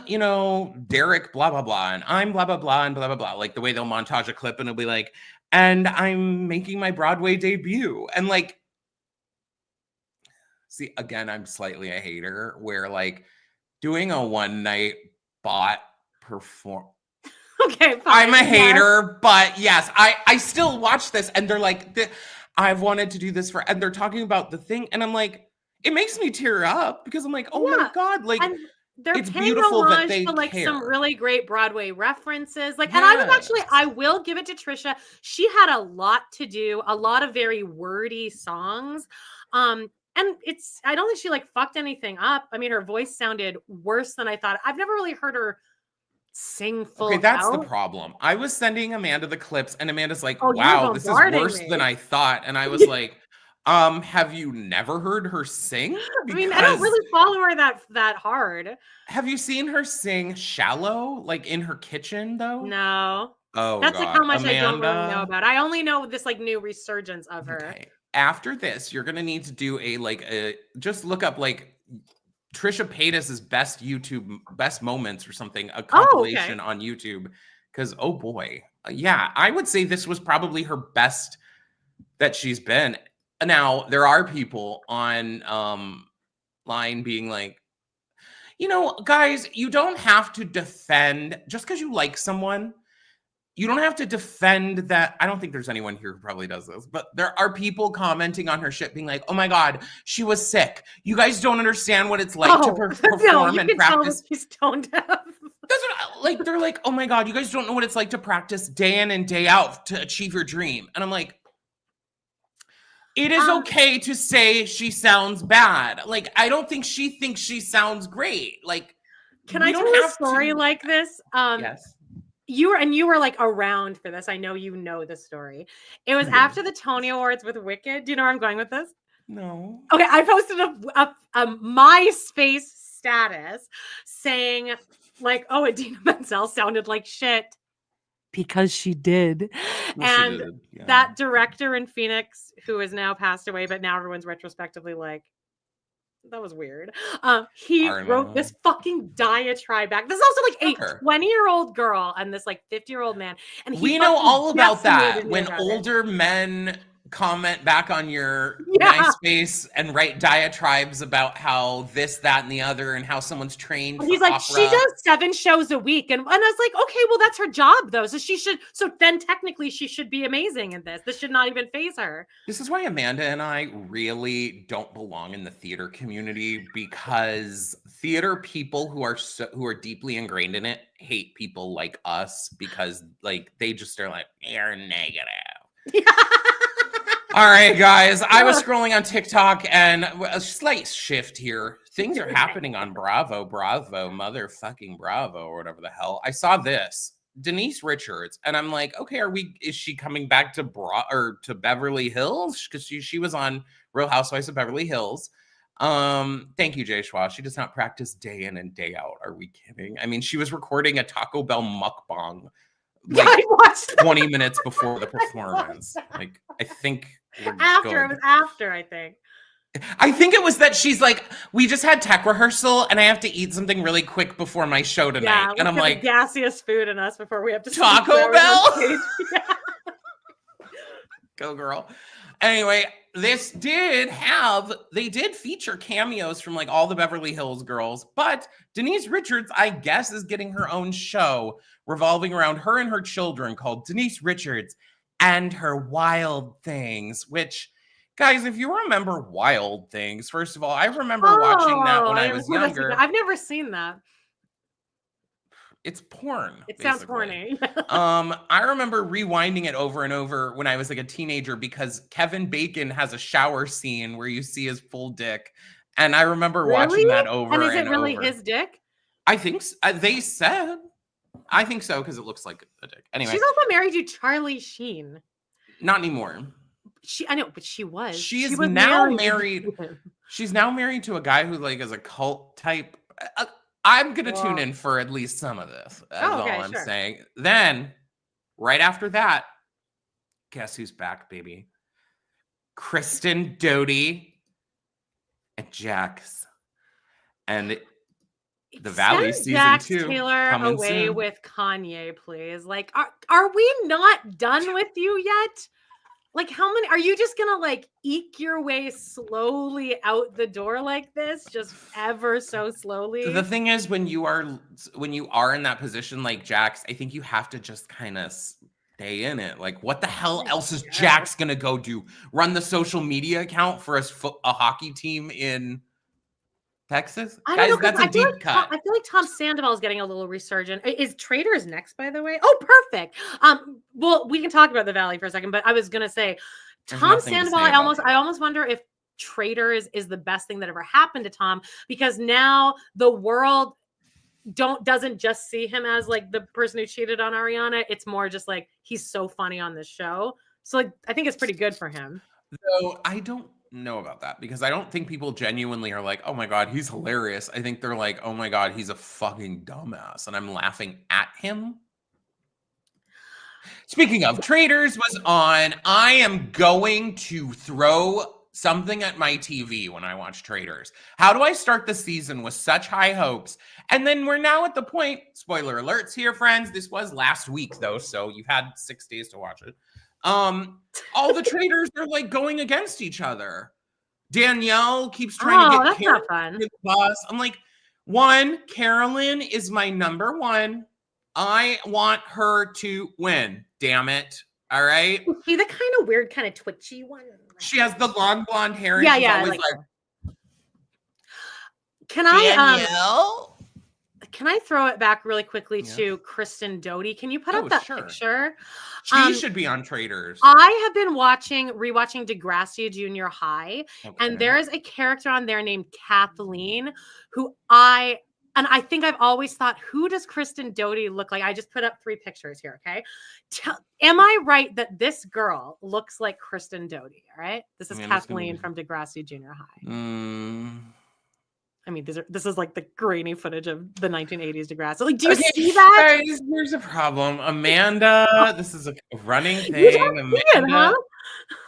Derek, blah, blah, blah, and I'm blah, blah, blah, and blah, blah, blah. Like the way they'll montage a clip and it'll be like, and I'm making my Broadway debut. And like, see, again, I'm slightly a hater where like doing a one night bot perform. Okay, fine. I'm a hater, but yes, I still watch this and they're like, I've wanted to do this and they're talking about the thing. And I'm like, it makes me tear up because I'm like, oh my God, like and they're it's paying beautiful homage that they to like care. Some really great Broadway references. Like, and I will give it to Trisha. She had a lot to do, a lot of very wordy songs. And I don't think she like fucked anything up. I mean, her voice sounded worse than I thought. I've never really heard her sing full Okay, that's the out. problem. I was sending Amanda the clips, and Amanda's like, Oh, you were wow, this is bombarding worse me. than I thought. And I was like, have you never heard her sing? I mean, I don't Because really follow her that hard. have you seen her sing Shallow, like in her kitchen, though? No. Oh, That's like God. how much I don't really know Amanda. about. I only know this like new resurgence of her. Okay. After this, you're gonna need to do just look up like Trisha Paytas's best moments or something, a compilation on YouTube. Because oh boy, yeah, I would say this was probably her best that she's been. Now there are people on line being like, guys, you don't have to defend just because you like someone. You don't have to defend that. I don't think there's anyone here who probably does this, but there are people commenting on her shit being like, oh my God, she was sick. You guys don't understand what it's like to perform and practice. She's toned down. That's what, like, they're like, oh my God, you guys don't know what it's like to practice day in and day out to achieve your dream. And I'm like, it is okay to say she sounds bad. Like, I don't think she thinks she sounds great. Like, can I tell a story like this? Yes. You were like around for this. I know you know the story. It was after the Tony Awards with Wicked. Do you know where I'm going with this? No. Okay, I posted a MySpace status saying like, "Oh, Idina Menzel sounded like shit." Because she did. Well, and that director in Phoenix, who is now passed away, but now everyone's retrospectively like, that was weird. He wrote this fucking diatribe back. This is also like a 20-year-old girl and this like 50-year-old man. And we know all about that when older men comment back on your MySpace and write diatribes about how this, that, and the other, and how someone's trained. And he's like, opera. she does 7 shows a week. And I was like, okay, well, that's her job, though. So then technically she should be amazing in this. This should not even faze her. This is why Amanda and I really don't belong in the theater community, because theater people who are deeply ingrained in it hate people like us, because like they just are like, you're negative. Yeah. All right, guys. I was scrolling on TikTok and a slight shift here. Things are happening on Bravo, motherfucking Bravo, or whatever the hell. I saw this. Denise Richards, and I'm like, okay, is she coming back to to Beverly Hills? Because she was on Real Housewives of Beverly Hills. Thank you, Jay Schwa. She does not practice day in and day out. Are we kidding? I mean, she was recording a Taco Bell mukbang like 20 minutes before the performance. Like, I think it was after, I think. I think it was that she's like, we just had tech rehearsal and I have to eat something really quick before my show tonight. Yeah, and I'm like, gaseous food in us before we have to Taco Bell. Go girl. Anyway, they did feature cameos from like all the Beverly Hills girls, but Denise Richards, I guess, is getting her own show revolving around her and her children called Denise Richards and Her Wild Things, which, guys, if you remember Wild Things, first of all, I remember watching that when I was younger. I've never seen that. It's porn. It sounds corny. I remember rewinding it over and over when I was like a teenager, because Kevin Bacon has a shower scene where you see his full dick, and I remember watching that over and over. And is it really his dick? I think they said. I think so, because it looks like a dick. Anyway, she's also married to Charlie Sheen. Not anymore. I know, but she was. She is now married. She's now married to a guy who like is a cult type. I'm gonna tune in for at least some of this. That's all I'm saying. Then, right after that, guess who's back, baby? Kristen Doechii and Jax, and the Valley season Jax 2 Taylor coming away soon. with Kanye, please. Like, are we not done with you yet? Like, how many are you just gonna like eke your way slowly out the door like this, just ever so slowly? The thing is, when you are in that position like Jax, I think you have to just kind of stay in it. Like, what the hell else is Jax gonna go do? Run the social media account for a hockey team in Texas? I don't know, that's a deep cut. I feel like Tom Sandoval is getting a little resurgent. Is Traitors next, by the way? Oh, perfect. Well, we can talk about the Valley for a second, but I was gonna say, Tom Sandoval. I almost wonder if Traitors is the best thing that ever happened to Tom, because now the world doesn't just see him as like the person who cheated on Ariana. It's more just like he's so funny on this show. So like I think it's pretty good for him. So I don't know about that because I don't think people genuinely are like, oh my God, he's hilarious. I think they're like, oh my God, he's a fucking dumbass. And I'm laughing at him. Speaking of, Traitors was on. I am going to throw something at my TV when I watch Traitors. How do I start the season with such high hopes? And then we're now at the point, spoiler alerts here, friends. This was last week though, so you've had 6 days to watch it. All the Traitors are like going against each other. Danielle keeps trying to get Carolyn to the bus. I'm like, Carolyn is my number one. I want her to win. Damn it. All right. Is she the kind of weird, kind of twitchy one? She has the long blonde hair. And yeah, she's yeah. always Can I throw it back really quickly to Kristen Doechii? Can you put up that picture? She should be on Traitors. I have been rewatching Degrassi Junior High, and there is a character on there named Kathleen who I think I've always thought, who does Kristen Doechii look like? I just put up 3 pictures here, okay? Am I right that this girl looks like Kristen Doechii, all right? This is Kathleen from Degrassi Junior High. I mean, this is like the grainy footage of the 1980s Degrassi. Like, do you see that? Guys, there's a problem. Amanda, this is a running thing. Amanda,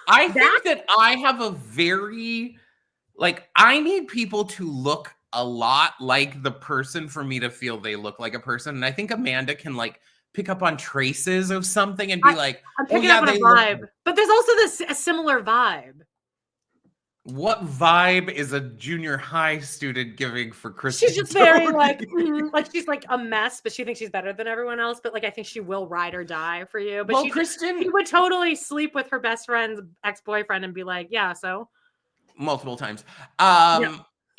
I think that I have a very, I need people to look a lot like the person for me to feel they look like a person. And I think Amanda can pick up on traces of something and be I'm picking up on a vibe. But there's also a similar vibe. What vibe is a junior high student giving for Kristen? She's just very she's like a mess, but she thinks she's better than everyone else. But I think she will ride or die for you. But she would totally sleep with her best friend's ex-boyfriend and be like, yeah, so multiple times.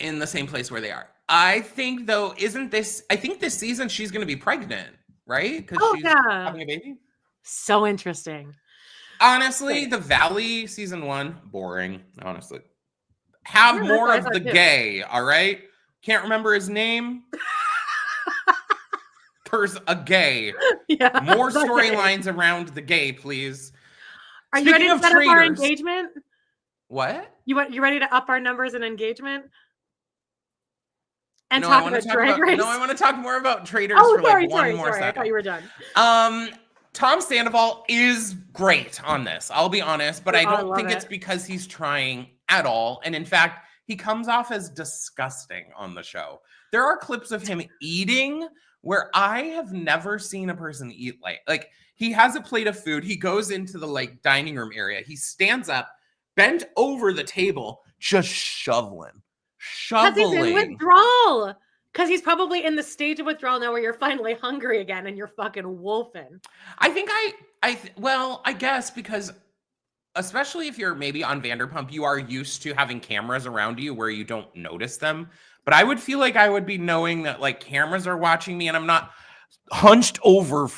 In the same place where they are. I think though, I think this season she's gonna be pregnant, right? Because she's having a baby. So interesting. Honestly, The Valley season 1, boring, honestly. Have more of the gay, all right? Can't remember his name. There's a gay. Yeah, more storylines around the gay, please. Are you ready to set up our engagement? What? You ready to up our numbers and engagement? And talk about Drag Race? No, I want to talk more about Traitors for one more second. I thought you were done. Tom Sandoval is great on this. I'll be honest, but I don't think it's because he's trying at all. And in fact, he comes off as disgusting on the show. There are clips of him eating where I have never seen a person eat like he has a plate of food. He goes into the dining room area. He stands up, bent over the table, just shoveling. Because he's in withdrawal. Because he's probably in the stage of withdrawal now where you're finally hungry again and you're fucking wolfing. I think I guess because especially if you're maybe on Vanderpump, you are used to having cameras around you where you don't notice them. But I would feel like I would be knowing that cameras are watching me and I'm not hunched over.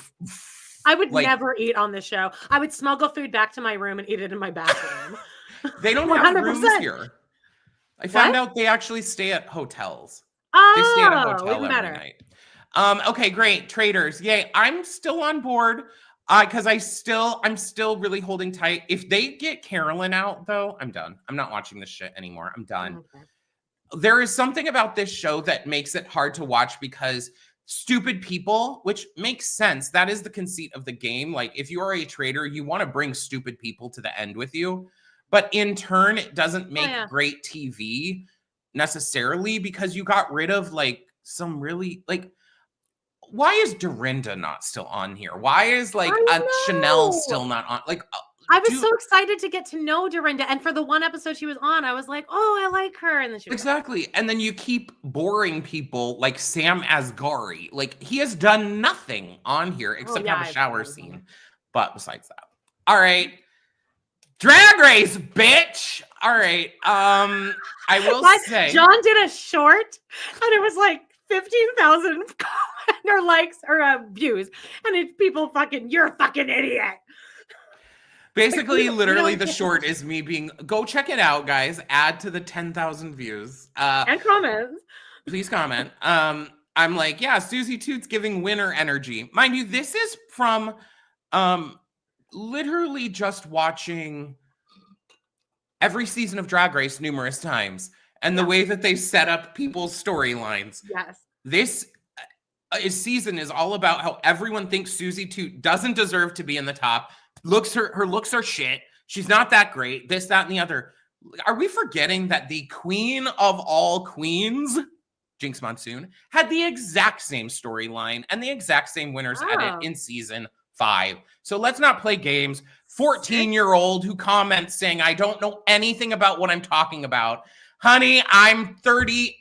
I would never eat on this show. I would smuggle food back to my room and eat it in my bathroom. They don't have rooms here. I found out they actually stay at hotels. They stay at a hotel every night. Okay, great. Traitors. Yay. I'm still on board because I'm still really holding tight. If they get Carolyn out, though, I'm done. I'm not watching this shit anymore. I'm done. Okay. There is something about this show that makes it hard to watch because stupid people, which makes sense. That is the conceit of the game. If you are a traitor, you want to bring stupid people to the end with you. But in turn, it doesn't make great TV necessarily because you got rid of some really why is Dorinda not still on here? Why is Chanel still not on? I was so excited to get to know Dorinda, and for the one episode she was on, I was like, oh, I like her, and then she was and then you keep boring people like Sam Asghari. He has done nothing on here except have a shower scene. But besides that, all right. Drag Race, bitch. All right. I will say John did a short and it was 15,000 or likes or views. And it's people you're a fucking idiot. Basically, literally the short is me go check it out, guys. Add to the 10,000 views. And comments. Please comment. I'm like, yeah, Susie Toots giving winner energy. Mind you, this is from literally just watching every season of Drag Race numerous times and the way that they set up people's storylines. Yes. This season is all about how everyone thinks Susie Toot doesn't deserve to be in the top. Her looks are shit. She's not that great. This, that, and the other. Are we forgetting that the queen of all queens, Jinx Monsoon, had the exact same storyline and the exact same winner's edit in season 5. So let's not play games. 14-year-old who comments saying, I don't know anything about what I'm talking about. Honey, I'm 30.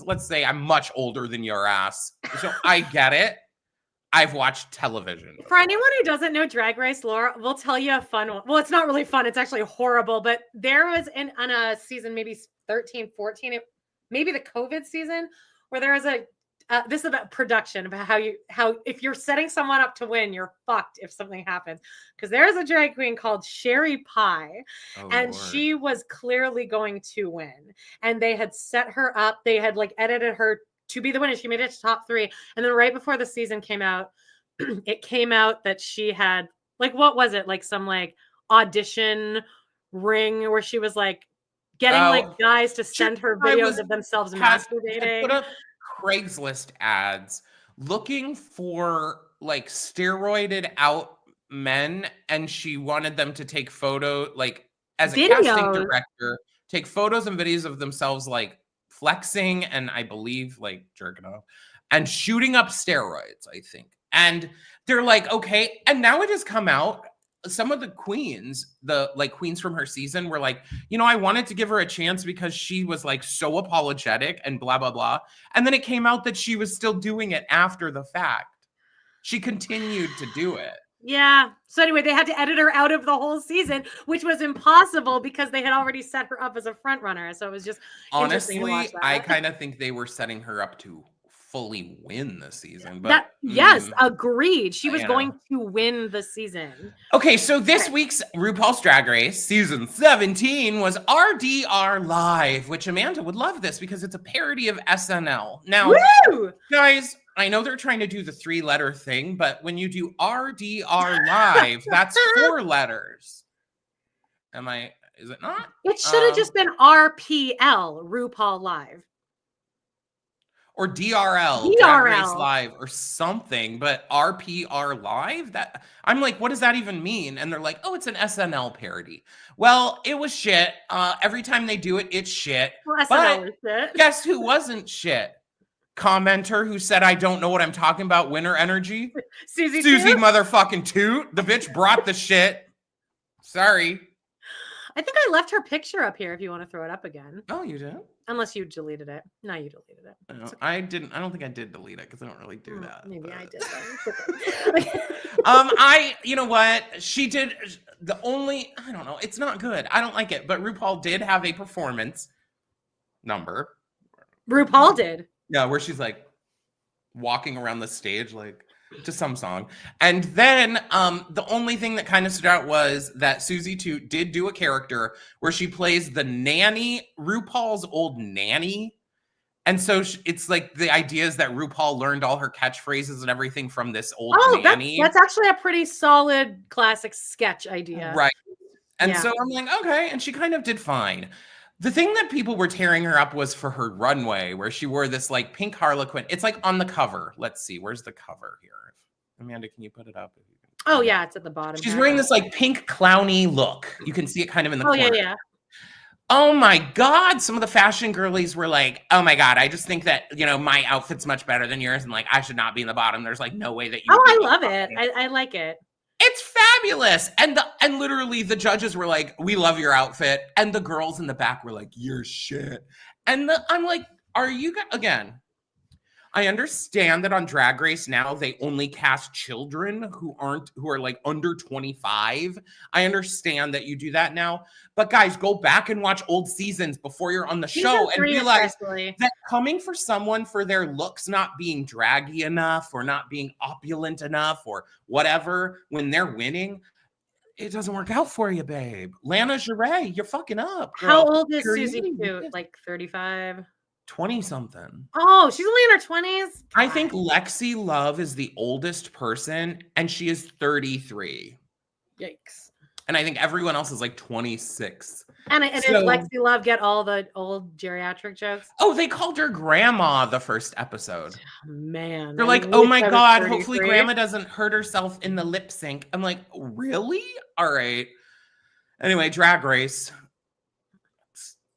Let's say I'm much older than your ass. So I get it. I've watched television. For anyone who doesn't know Drag Race lore, we'll tell you a fun one. Well, it's not really fun. It's actually horrible. But there was on a season, maybe 13, 14, maybe the COVID season, where there was this is about production, about how if you're setting someone up to win, you're fucked if something happens. Because there is a drag queen called Sherry Pie, and Lord. She was clearly going to win. And they had set her up. They had edited her to be the winner. She made it to top 3. And then right before the season came out, it came out that she had what was it? Some audition ring where she was getting guys to send her videos of themselves masturbating. Put up Craigslist ads looking for steroided out men, and she wanted them to take photo as a casting director, take photos and videos of themselves flexing and I believe jerking off and shooting up steroids, I think. And they're okay. And now it has come out. Some of the queens, the queens from her season were I wanted to give her a chance because she was so apologetic and blah, blah, blah. And then it came out that she was still doing it after the fact. She continued to do it. Yeah. So anyway, they had to edit her out of the whole season, which was impossible because they had already set her up as a front runner. So it was just honestly, I kind of think they were setting her up to fully win the season. But yes, agreed. She was going to win the season. Okay, so this week's RuPaul's Drag Race season 17 was RDR Live, which Amanda would love this because it's a parody of SNL. Now, guys, I know they're trying to do the 3-letter thing, but when you do RDR Live, that's 4 letters. Is it not? It should have just been RPL, RuPaul Live. Or DRL, Drag Race Live, or something, but RPR Live? That I'm what does that even mean? And they're oh, it's an SNL parody. Well, it was shit. Every time they do it, it's shit. Well, SNL was shit. Guess who wasn't shit? Commenter who said, I don't know what I'm talking about, winner energy. Susie motherfucking Toot. The bitch brought the shit. Sorry. I think I left her picture up here if you want to throw it up again. Oh, you did? Unless you deleted it. No, you deleted it. No, I didn't. I don't think I did delete it because I don't really do that. Maybe I did. You know what? She did I don't know. It's not good. I don't like it. But RuPaul did have a performance number. RuPaul did? Yeah, where she's walking around the stage to some song. And then the only thing that kind of stood out was that Susie Toot did do a character where she plays the nanny, RuPaul's old nanny. And so it's the idea is that RuPaul learned all her catchphrases and everything from this old nanny. That's actually a pretty solid classic sketch idea. Right. And so I'm okay. And she kind of did fine. The thing that people were tearing her up was for her runway, where she wore this pink harlequin. It's on the cover. Let's see. Where's the cover here? Amanda, can you put it up? Oh, yeah. It's at the bottom. She's wearing this pink clowny look. You can see it kind of in the corner. Yeah. Oh, my God. Some of the fashion girlies were oh, my God. I just think that, my outfit's much better than yours. And I should not be in the bottom. There's no way that you. Oh, I love it. I like it. It's fabulous. And literally the judges were we love your outfit. And the girls in the back were you're shit. And I'm are you guys, again, I understand that on Drag Race now, they only cast children who are under 25. I understand that you do that now. But guys, go back and watch old seasons before you're on the show and realize that coming for someone for their looks not being draggy enough or not being opulent enough or whatever, when they're winning, it doesn't work out for you, babe. Lana Geray, you're fucking up. Girl. How old is Susie Toot? 35? 20-something. Oh, she's only in her 20s? I think Lexi Love is the oldest person, and she is 33. Yikes. And I think everyone else is like 26. And does Lexi Love get all the old geriatric jokes? Oh, they called her grandma the first episode. Oh, man. They're like, oh my God, hopefully grandma doesn't hurt herself in the lip sync. I'm like, really? All right. Anyway, Drag Race.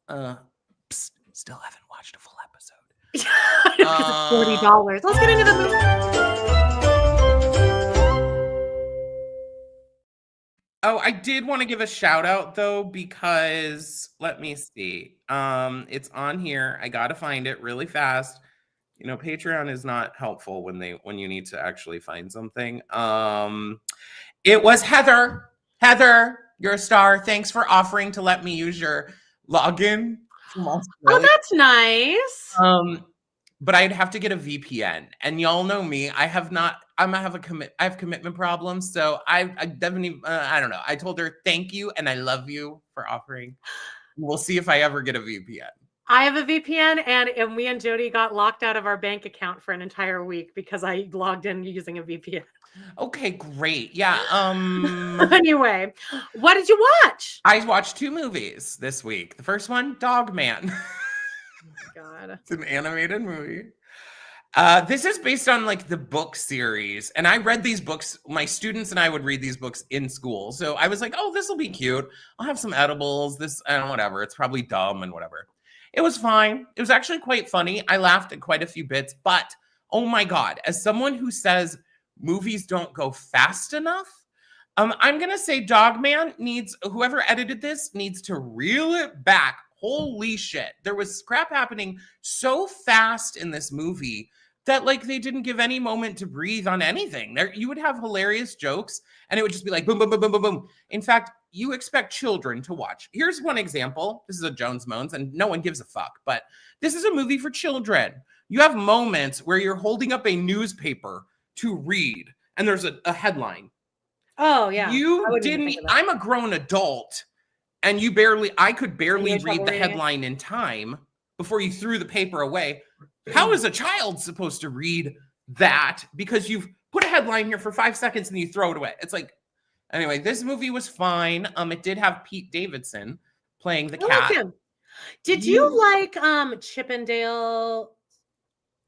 Still haven't watched a full episode. Because it's $40. Let's get into the movie. Oh, I did want to give a shout out though, because let me see. It's on here. I gotta find it really fast. You know, Patreon is not helpful when you need to actually find something. It was Heather. Heather, you're a star. Thanks for offering to let me use your login from Australia. Oh, that's nice. But I'd have to get a VPN, and y'all know me. I have commitment problems, so I definitely I don't know. I told her thank you and I love you for offering. We'll see if I ever get a VPN. I have a VPN, and me and Jody got locked out of our bank account for an entire week because I logged in using a VPN. Okay, great. Yeah. Anyway, what did you watch? I watched 2 movies this week. The first one, Dog Man. God. It's an animated movie. This is based on like the book series, and I read these books. My students and I would read these books in school, so I was like, "Oh, this will be cute. I'll have some edibles. This and whatever. It's probably dumb and whatever." It was fine. It was actually quite funny. I laughed at quite a few bits, but oh my God, as someone who says movies don't go fast enough, I'm gonna say Dog Man whoever edited this needs to reel it back. Holy shit. There was crap happening so fast in this movie that like they didn't give any moment to breathe on anything. You would have hilarious jokes and it would just be like boom, boom, boom, boom, boom, boom. In fact, you expect children to watch. Here's one example. This is a Jones Moans and no one gives a fuck, but this is a movie for children. You have moments where you're holding up a newspaper to read and there's a headline. Oh yeah. I'm a grown adult. And I could barely read the headline in time before you threw the paper away. How is a child supposed to read that? Because you've put a headline here for 5 seconds and you throw it away. It's like, anyway, this movie was fine. It did have Pete Davidson playing the cat. Like him. Did you like Chippendale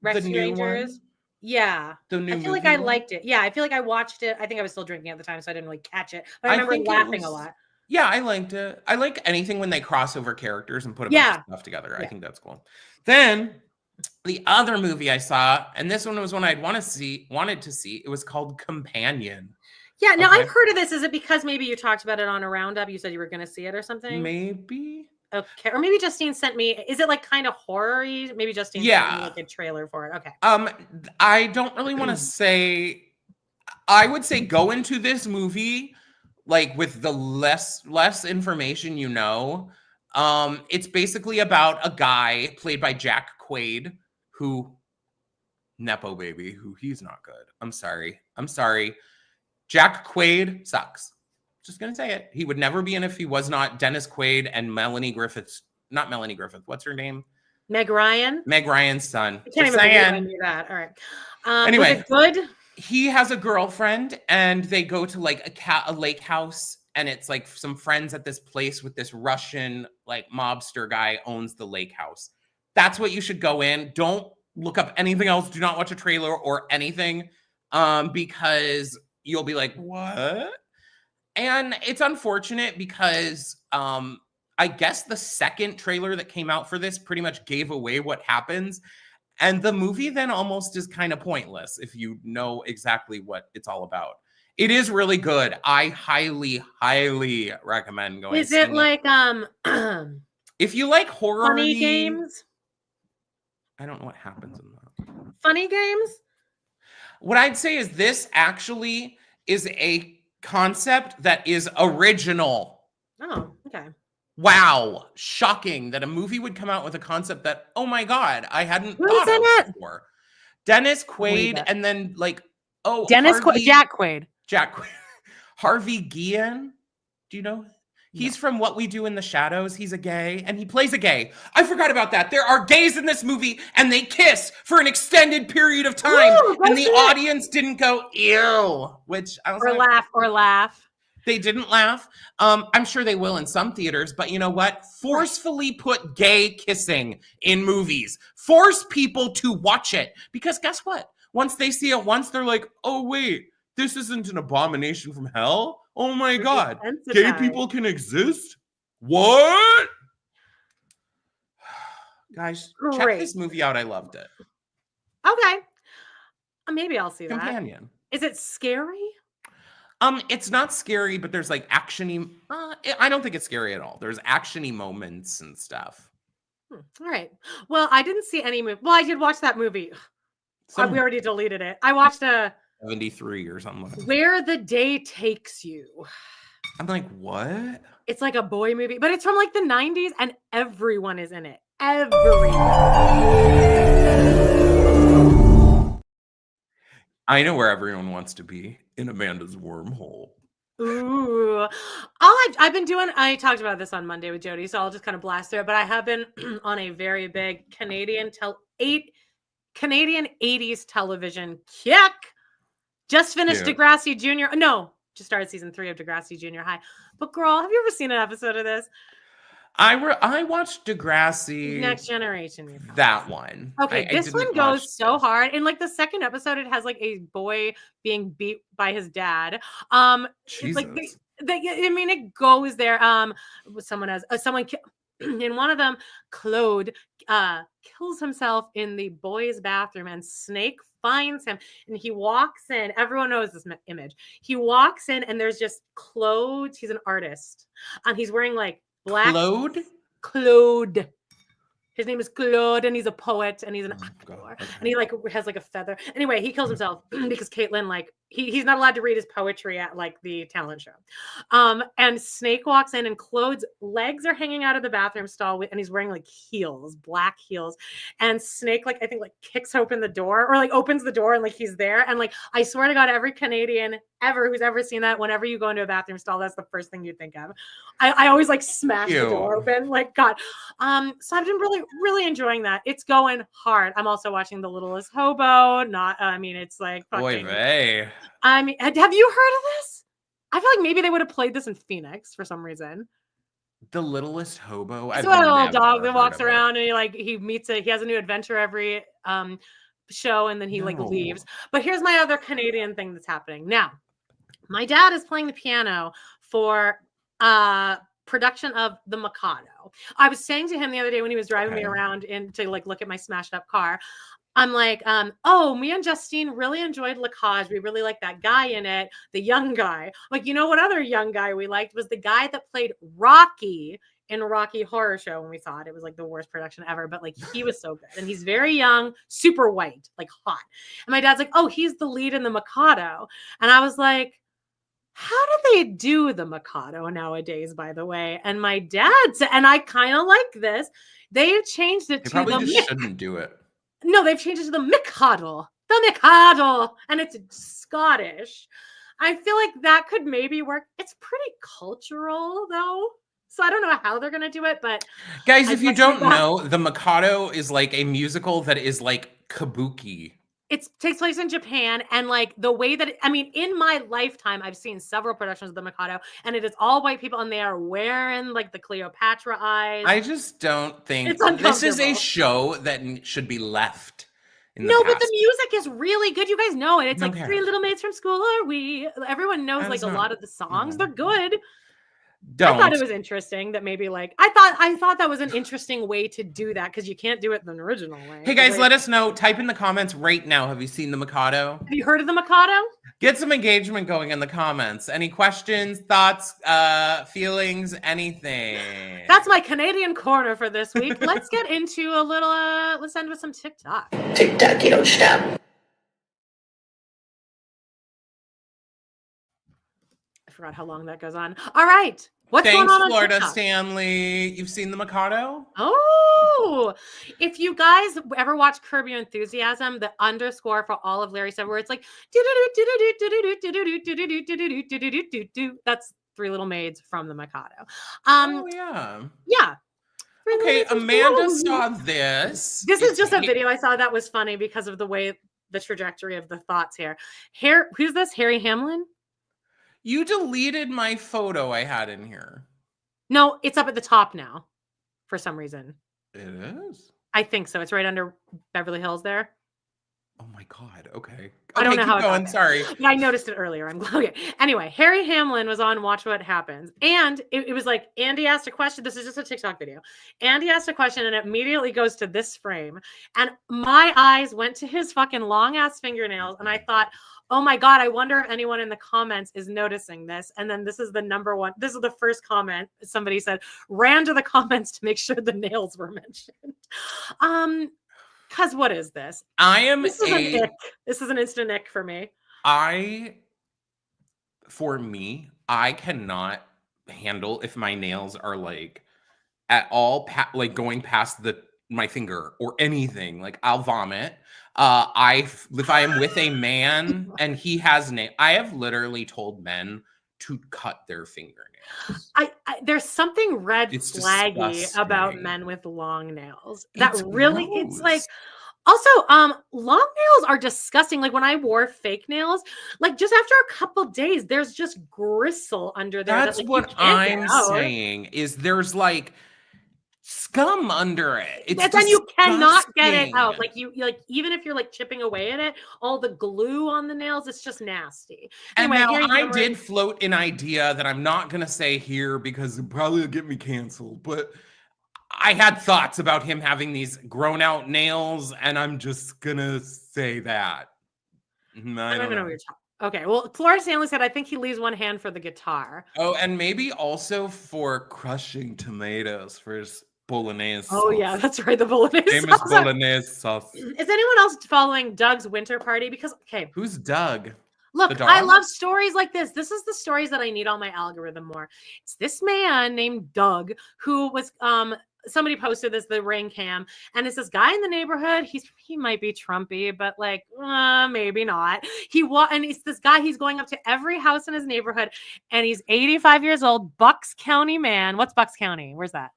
Rescue Rangers? Yeah. The new I feel like movie I liked it. Yeah, I feel like I watched it. I think I was still drinking at the time, so I didn't really catch it. But I remember laughing a lot. Yeah, I liked it. I like anything when they cross over characters and put a bunch of stuff together. I think that's cool. Then the other movie I saw, and this one was one I'd wanted to see. It was called Companion. Yeah, now I've heard of this. Is it because maybe you talked about it on a roundup? You said you were going to see it or something? Maybe. Okay. Or maybe Justine sent me. Is it like kind of horror-y? Maybe Justine sent me like a trailer for it. Okay. I don't really want to say. I would say go into this movie like with the less information you know. It's basically about a guy played by Jack Quaid who Nepo baby, who he's not good. I'm sorry. Jack Quaid sucks. Just gonna say it. He would never be in if he was not Dennis Quaid and Melanie Griffith's. Not Melanie Griffith. What's her name? Meg Ryan. Meg Ryan's son. I can't even believe I knew that. All right. Anyway, was it good? He has a girlfriend, and they go to like a lake house, and it's like some friends at this place with this Russian like mobster guy owns the lake house. That's what you should go in. Don't look up anything else. Do not watch a trailer or anything, because you'll be like, what? And it's unfortunate because I guess the second trailer that came out for this pretty much gave away what happens. And the movie then almost is kind of pointless if you know exactly what it's all about. It is really good. I highly, highly recommend going. Is it like if you like horror funny games? I don't know what happens in that. Funny games? What I'd say is this actually is a concept that is original. Oh, okay. Wow. Shocking that a movie would come out with a concept that, oh my God, I hadn't thought of before. Dennis Quaid and then like, Jack Quaid. Harvey Guillen. Do you know? He's from What We Do in the Shadows. He's a gay, and he plays a gay. I forgot about that. There are gays in this movie, and they kiss for an extended period of time, and the audience didn't go, ew, which I was or laugh. They didn't laugh. I'm sure they will in some theaters, but you know what? Forcefully put gay kissing in movies. Force people to watch it. Because guess what? Once they see it once, they're like, oh, wait, this isn't an abomination from hell? Oh my God. Gay people can exist? What? Guys, check this movie out. I loved it. Okay. Maybe I'll see Companion. That. Is it scary? It's not scary, but there's like actiony. I don't think it's scary at all. There's actiony moments and stuff. All right. Well, I didn't see any movie. Well, I did watch that movie. We already deleted it. I watched 73 or something. Where the Day Takes You. I'm like, what? It's like a boy movie, but it's from like the 90s, and everyone is in it. Everyone. I know where everyone wants to be, in Amanda's wormhole. Ooh. I've been doing, I talked about this on Monday with Jody, so I'll just kind of blast through it, but I have been on a very big Canadian 80s television kick. Just finished Degrassi Junior. No, just started season 3 of Degrassi Junior High. But girl, have you ever seen an episode of this? I watched Degrassi Next Generation. That one. Okay, this one goes so hard. In like the second episode, it has like a boy being beat by his dad. Jesus. Like I mean, it goes there. Someone in one of them, Claude kills himself in the boys' bathroom, and Snake finds him, and he walks in. Everyone knows this image. He walks in, and there's just Claude. He's an artist, and he's wearing like black. Claude. His name is Claude, and he's a poet, and he's an actor, okay. And he like has like a feather. Anyway, he kills himself because Caitlin like he's not allowed to read his poetry at like the talent show. And Snake walks in, and Claude's legs are hanging out of the bathroom stall, and he's wearing like heels, black heels. And Snake like I think like kicks open the door or like opens the door, and like he's there. And like I swear to God, every Canadian ever who's ever seen that, whenever you go into a bathroom stall, that's the first thing you think of. I always like smash the door open, like God. So I've been really enjoying that. It's going hard. I'm also watching The Littlest Hobo. It's like fucking. I mean, have you heard of this? I feel like maybe they would have played this in Phoenix for some reason. The Littlest Hobo. It's about a little dog that walks around, and he has a new adventure every show, and then he like leaves. But here's my other Canadian thing that's happening now. My dad is playing the piano for production of The Mikado. I was saying to him the other day when he was driving me around to like look at my smashed up car, I'm like, me and Justine really enjoyed La Cage. We really liked that guy in it, the young guy. Like, you know what other young guy we liked was the guy that played Rocky in Rocky Horror Show when we saw it. It was like the worst production ever, but like he was so good. And he's very young, super white, like hot. And my dad's like, oh, he's the lead in The Mikado. And I was like, how do they do The Mikado nowadays, by the way? And my dad said, and I kind of like this, they've changed it to probably just shouldn't do it. No, they've changed it to the Mikado. The Mikado. And it's Scottish. I feel like that could maybe work. It's pretty cultural, though. So I don't know how they're going to do it, but... Guys, if you don't know, The Mikado is like a musical that is like kabuki. It takes place in Japan, and like the way that in my lifetime, I've seen several productions of The Mikado, and it is all white people, and they are wearing like the Cleopatra eyes. I just don't think this is a show that should be left. But the music is really good. You guys know it. It's like 3 Little Maids from School Are We. Everyone knows like a lot of the songs. They're good. I thought it was interesting that maybe like I thought that was an interesting way to do that because you can't do it the original way. Hey guys, let us know. Type in the comments right now. Have you seen The Mikado? Have you heard of The Mikado? Get some engagement going in the comments. Any questions, thoughts, feelings, anything? That's my Canadian corner for this week. Let's get into a little. Let's end with some TikTok. TikTok, you don't stop. I forgot how long that goes on. All right. What's going on Florida TikTok? Stanley. You've seen The Mikado? Oh, if you guys ever watch Curb Your Enthusiasm, the underscore for all of Larry said, where it's like, that's Three Little Maids from the Mikado. Oh yeah. Yeah. Okay, Amanda saw this. This is just a video I saw that was funny because of the way the trajectory of the thoughts here. Who's this? Harry Hamlin? You deleted my photo I had in here. No, it's up at the top now for some reason. It is? I think so. It's right under Beverly Hills there. Oh my God. Okay. I don't know how it got there. Sorry. I noticed it earlier. I'm glad. Okay. Anyway, Harry Hamlin was on Watch What Happens. And it was like Andy asked a question. This is just a TikTok video. Andy asked a question and it immediately goes to this frame. And my eyes went to his fucking long ass fingernails. And I thought, oh my God, I wonder if anyone in the comments is noticing this. And then this is the number one. This is the first comment. Somebody said, ran to the comments to make sure the nails were mentioned. Because what is this? This is an ick. This is an instant ick for me. I cannot handle if my nails are like at all like going past my finger or anything. Like I'll vomit. If I am with a man and he has I have literally told men to cut their fingernails. There's something red flaggy about men with long nails. It's like also long nails are disgusting. Like when I wore fake nails, like just after a couple days, there's just gristle under there. That's what I'm saying is there's like scum under it. It's and then you cannot get it out. Like even if you're like chipping away at it, all the glue on the nails, it's just nasty. Anyway, and now I did float an idea that I'm not gonna say here because it probably will get me canceled, but I had thoughts about him having these grown out nails, and I'm just gonna say that. I don't even know what you're talking. Okay, well, Florence Stanley said, I think he leaves one hand for the guitar. Oh, and maybe also for crushing tomatoes for his bolognese sauce. Oh, yeah, that's right, the bolognese famous sauce. Bolognese sauce. Is anyone else following Doug's winter party? Because, okay. Who's Doug? Look, I love stories like this. This is the stories that I need on my algorithm more. It's this man named Doug who was somebody posted the ring cam, and it's this guy in the neighborhood. He might be Trumpy, but like maybe not. And it's this guy. He's going up to every house in his neighborhood, and he's 85 years old. Bucks County man. What's Bucks County? Where's that?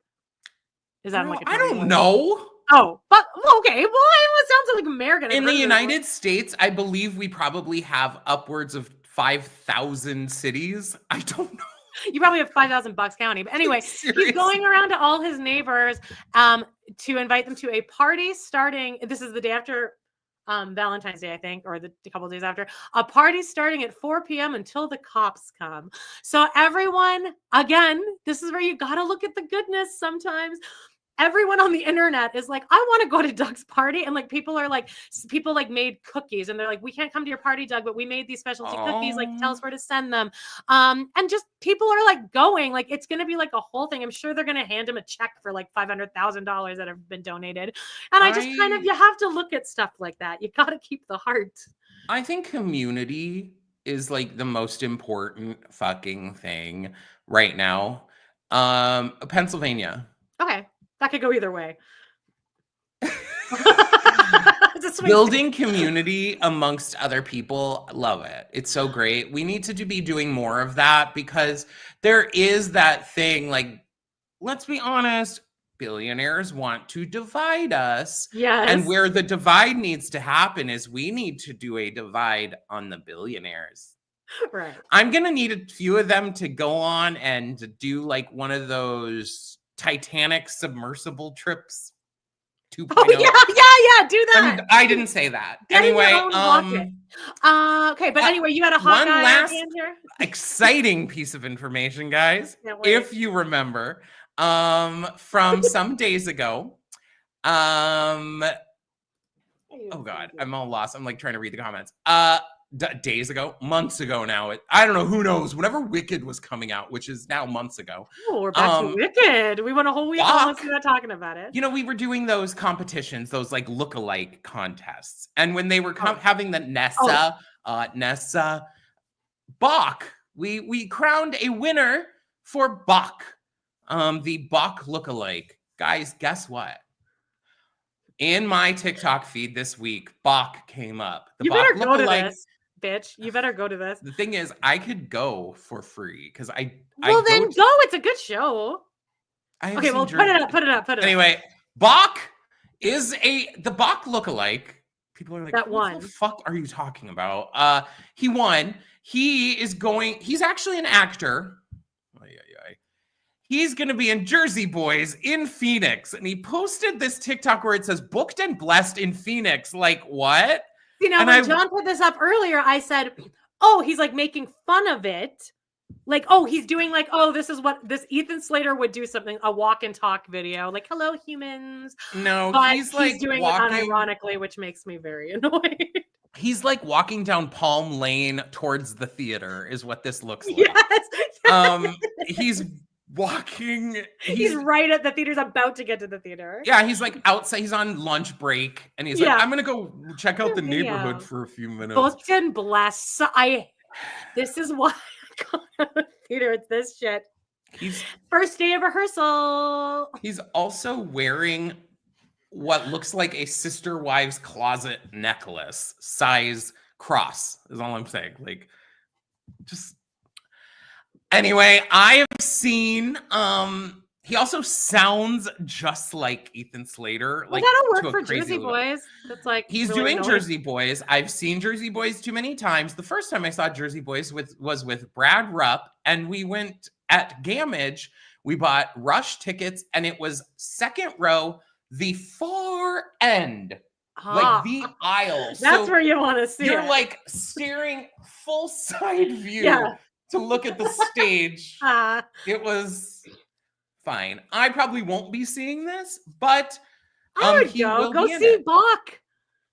Is that like I don't know. Oh, but okay. Well, it sounds like American. In the United States, I believe we probably have upwards of 5,000 cities. I don't know. You probably have 5,000 Bucks County. But anyway, he's going around to all his neighbors to invite them to a party starting. This is the day after Valentine's Day, I think, or a couple of days after. A party starting at 4 p.m. until the cops come. So everyone, again, this is where you got to look at the goodness sometimes. Everyone on the internet is like, I want to go to Doug's party. And like, people made cookies and they're like, we can't come to your party, Doug, but we made these specialty cookies. Like, tell us where to send them. And just people are like going, like, it's going to be like a whole thing. I'm sure they're going to hand him a check for like $500,000 that have been donated. And I just you have to look at stuff like that. You got to keep the heart. I think community is like the most important fucking thing right now. Pennsylvania. Okay. That could go either way. Building community amongst other people, love it. It's so great. We need to be doing more of that because there is that thing, like, let's be honest, billionaires want to divide us. Yes. And where the divide needs to happen is we need to do a divide on the billionaires. Right. I'm going to need a few of them to go on and do like one of those Titanic submersible trips 2.0. Oh yeah, do that. I didn't say that. Anyway, okay, but anyway, you had a hot guy last here. Exciting piece of information, guys. If you remember, from some days ago, oh God, I'm all lost. I'm like trying to read the comments. Days ago, months ago now. I don't know, who knows? Whenever Wicked was coming out, which is now months ago. Oh, we're back to Wicked. We went a whole week almost without talking about it. You know, we were doing those competitions, those like look-alike contests. And when they were having the Nessa Bach, we crowned a winner for Bach, the Bach look-alike. Guys, guess what? In my TikTok feed this week, Bach came up. The you Bach better go to this. bitch. You better go to this. The thing is, I could go for free because Well, I then go. It's a good show. have Okay, seen well, put it up. Anyway, Bach is the Bach lookalike. People are like, That what won. the fuck are you talking about? He won. He's actually an actor. He's going to be in Jersey Boys in Phoenix. And he posted this TikTok where it says booked and blessed in Phoenix. Like, what? You know, And when John put this up earlier, I said, oh, he's like making fun of it. Like, oh, he's doing like, oh, this is what this Ethan Slater would do something, a walk and talk video. Like, hello, humans. No, but he's like doing walking, it unironically, which makes me very annoyed. He's like walking down Palm Lane towards the theater is what this looks like. Yes. He's walking. He's right at the theater's about to get to the theater. Yeah, he's like outside. He's on lunch break, and he's like, "I'm gonna go check out the neighborhood for a few minutes." Booked and blessed. This is why I go to the theater. It's this shit. He's first day of rehearsal. He's also wearing what looks like a sister wives closet necklace size cross. Is all I'm saying. Like, just. Anyway, I have seen, he also sounds just like Ethan Slater. Like, that'll work for Jersey Boys. That's like he's really doing annoying. Jersey Boys. I've seen Jersey Boys too many times. The first time I saw Jersey Boys was with Brad Rupp, and we went at Gamage. We bought Rush tickets, and it was second row, the far end. Like the aisle. That's where you want to see You're it. like staring full side view. Yeah. To look at the stage. It was fine. I probably won't be seeing this, but I would go see Bach.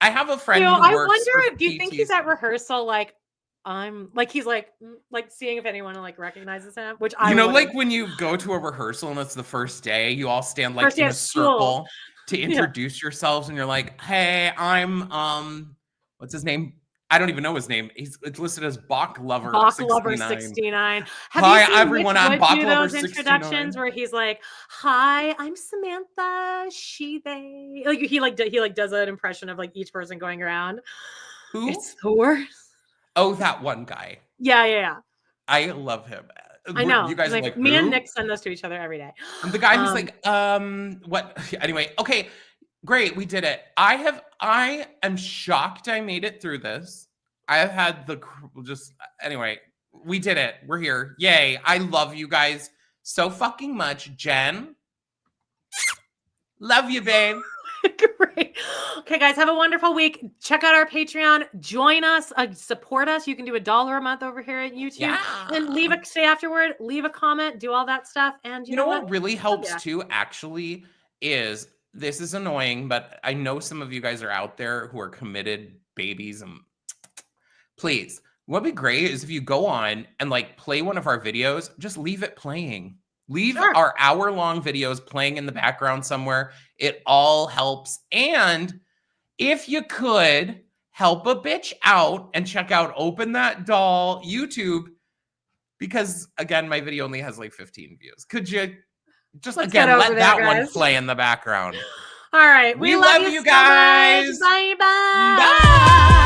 I have a friend. I wonder, do you think he's at rehearsal? Like, he's like seeing if anyone like recognizes him. Which I like when you go to a rehearsal and it's the first day, you all stand like in a circle to introduce yourselves, and you're like, "Hey, I'm what's his name? I don't even know his name. It's listed as Bach Lover 69. Have Hi, you seen everyone. I'm Bach Lover those introductions where he's like, "Hi, I'm Samantha. She, they." Like he does an impression of like each person going around. Who? It's the worst. Oh, that one guy. Yeah. I love him. I know. You guys are like me who? and Nick send those to each other every day. I'm the guy who's like, what? Anyway, okay. Great, we did it. I am shocked I made it through this. I have had anyway, we did it. We're here. Yay. I love you guys so fucking much. Jen, love you, babe. Great. Okay, guys, have a wonderful week. Check out our Patreon. Join us. Support us. You can do $1 a month over here at YouTube. Yeah. And stay afterward. Leave a comment. Do all that stuff. And you know what really helps too, actually, is this is annoying, but I know some of you guys are out there who are committed babies. And please, what would be great is if you go on and like play one of our videos, just leave it playing. Leave our hour-long videos playing in the background somewhere. It all helps. And if you could help a bitch out and check out Open That Doll YouTube, because again, my video only has like 15 views. Could you just let that one play in the background? All right. We love you guys. So much. Bye. Bye.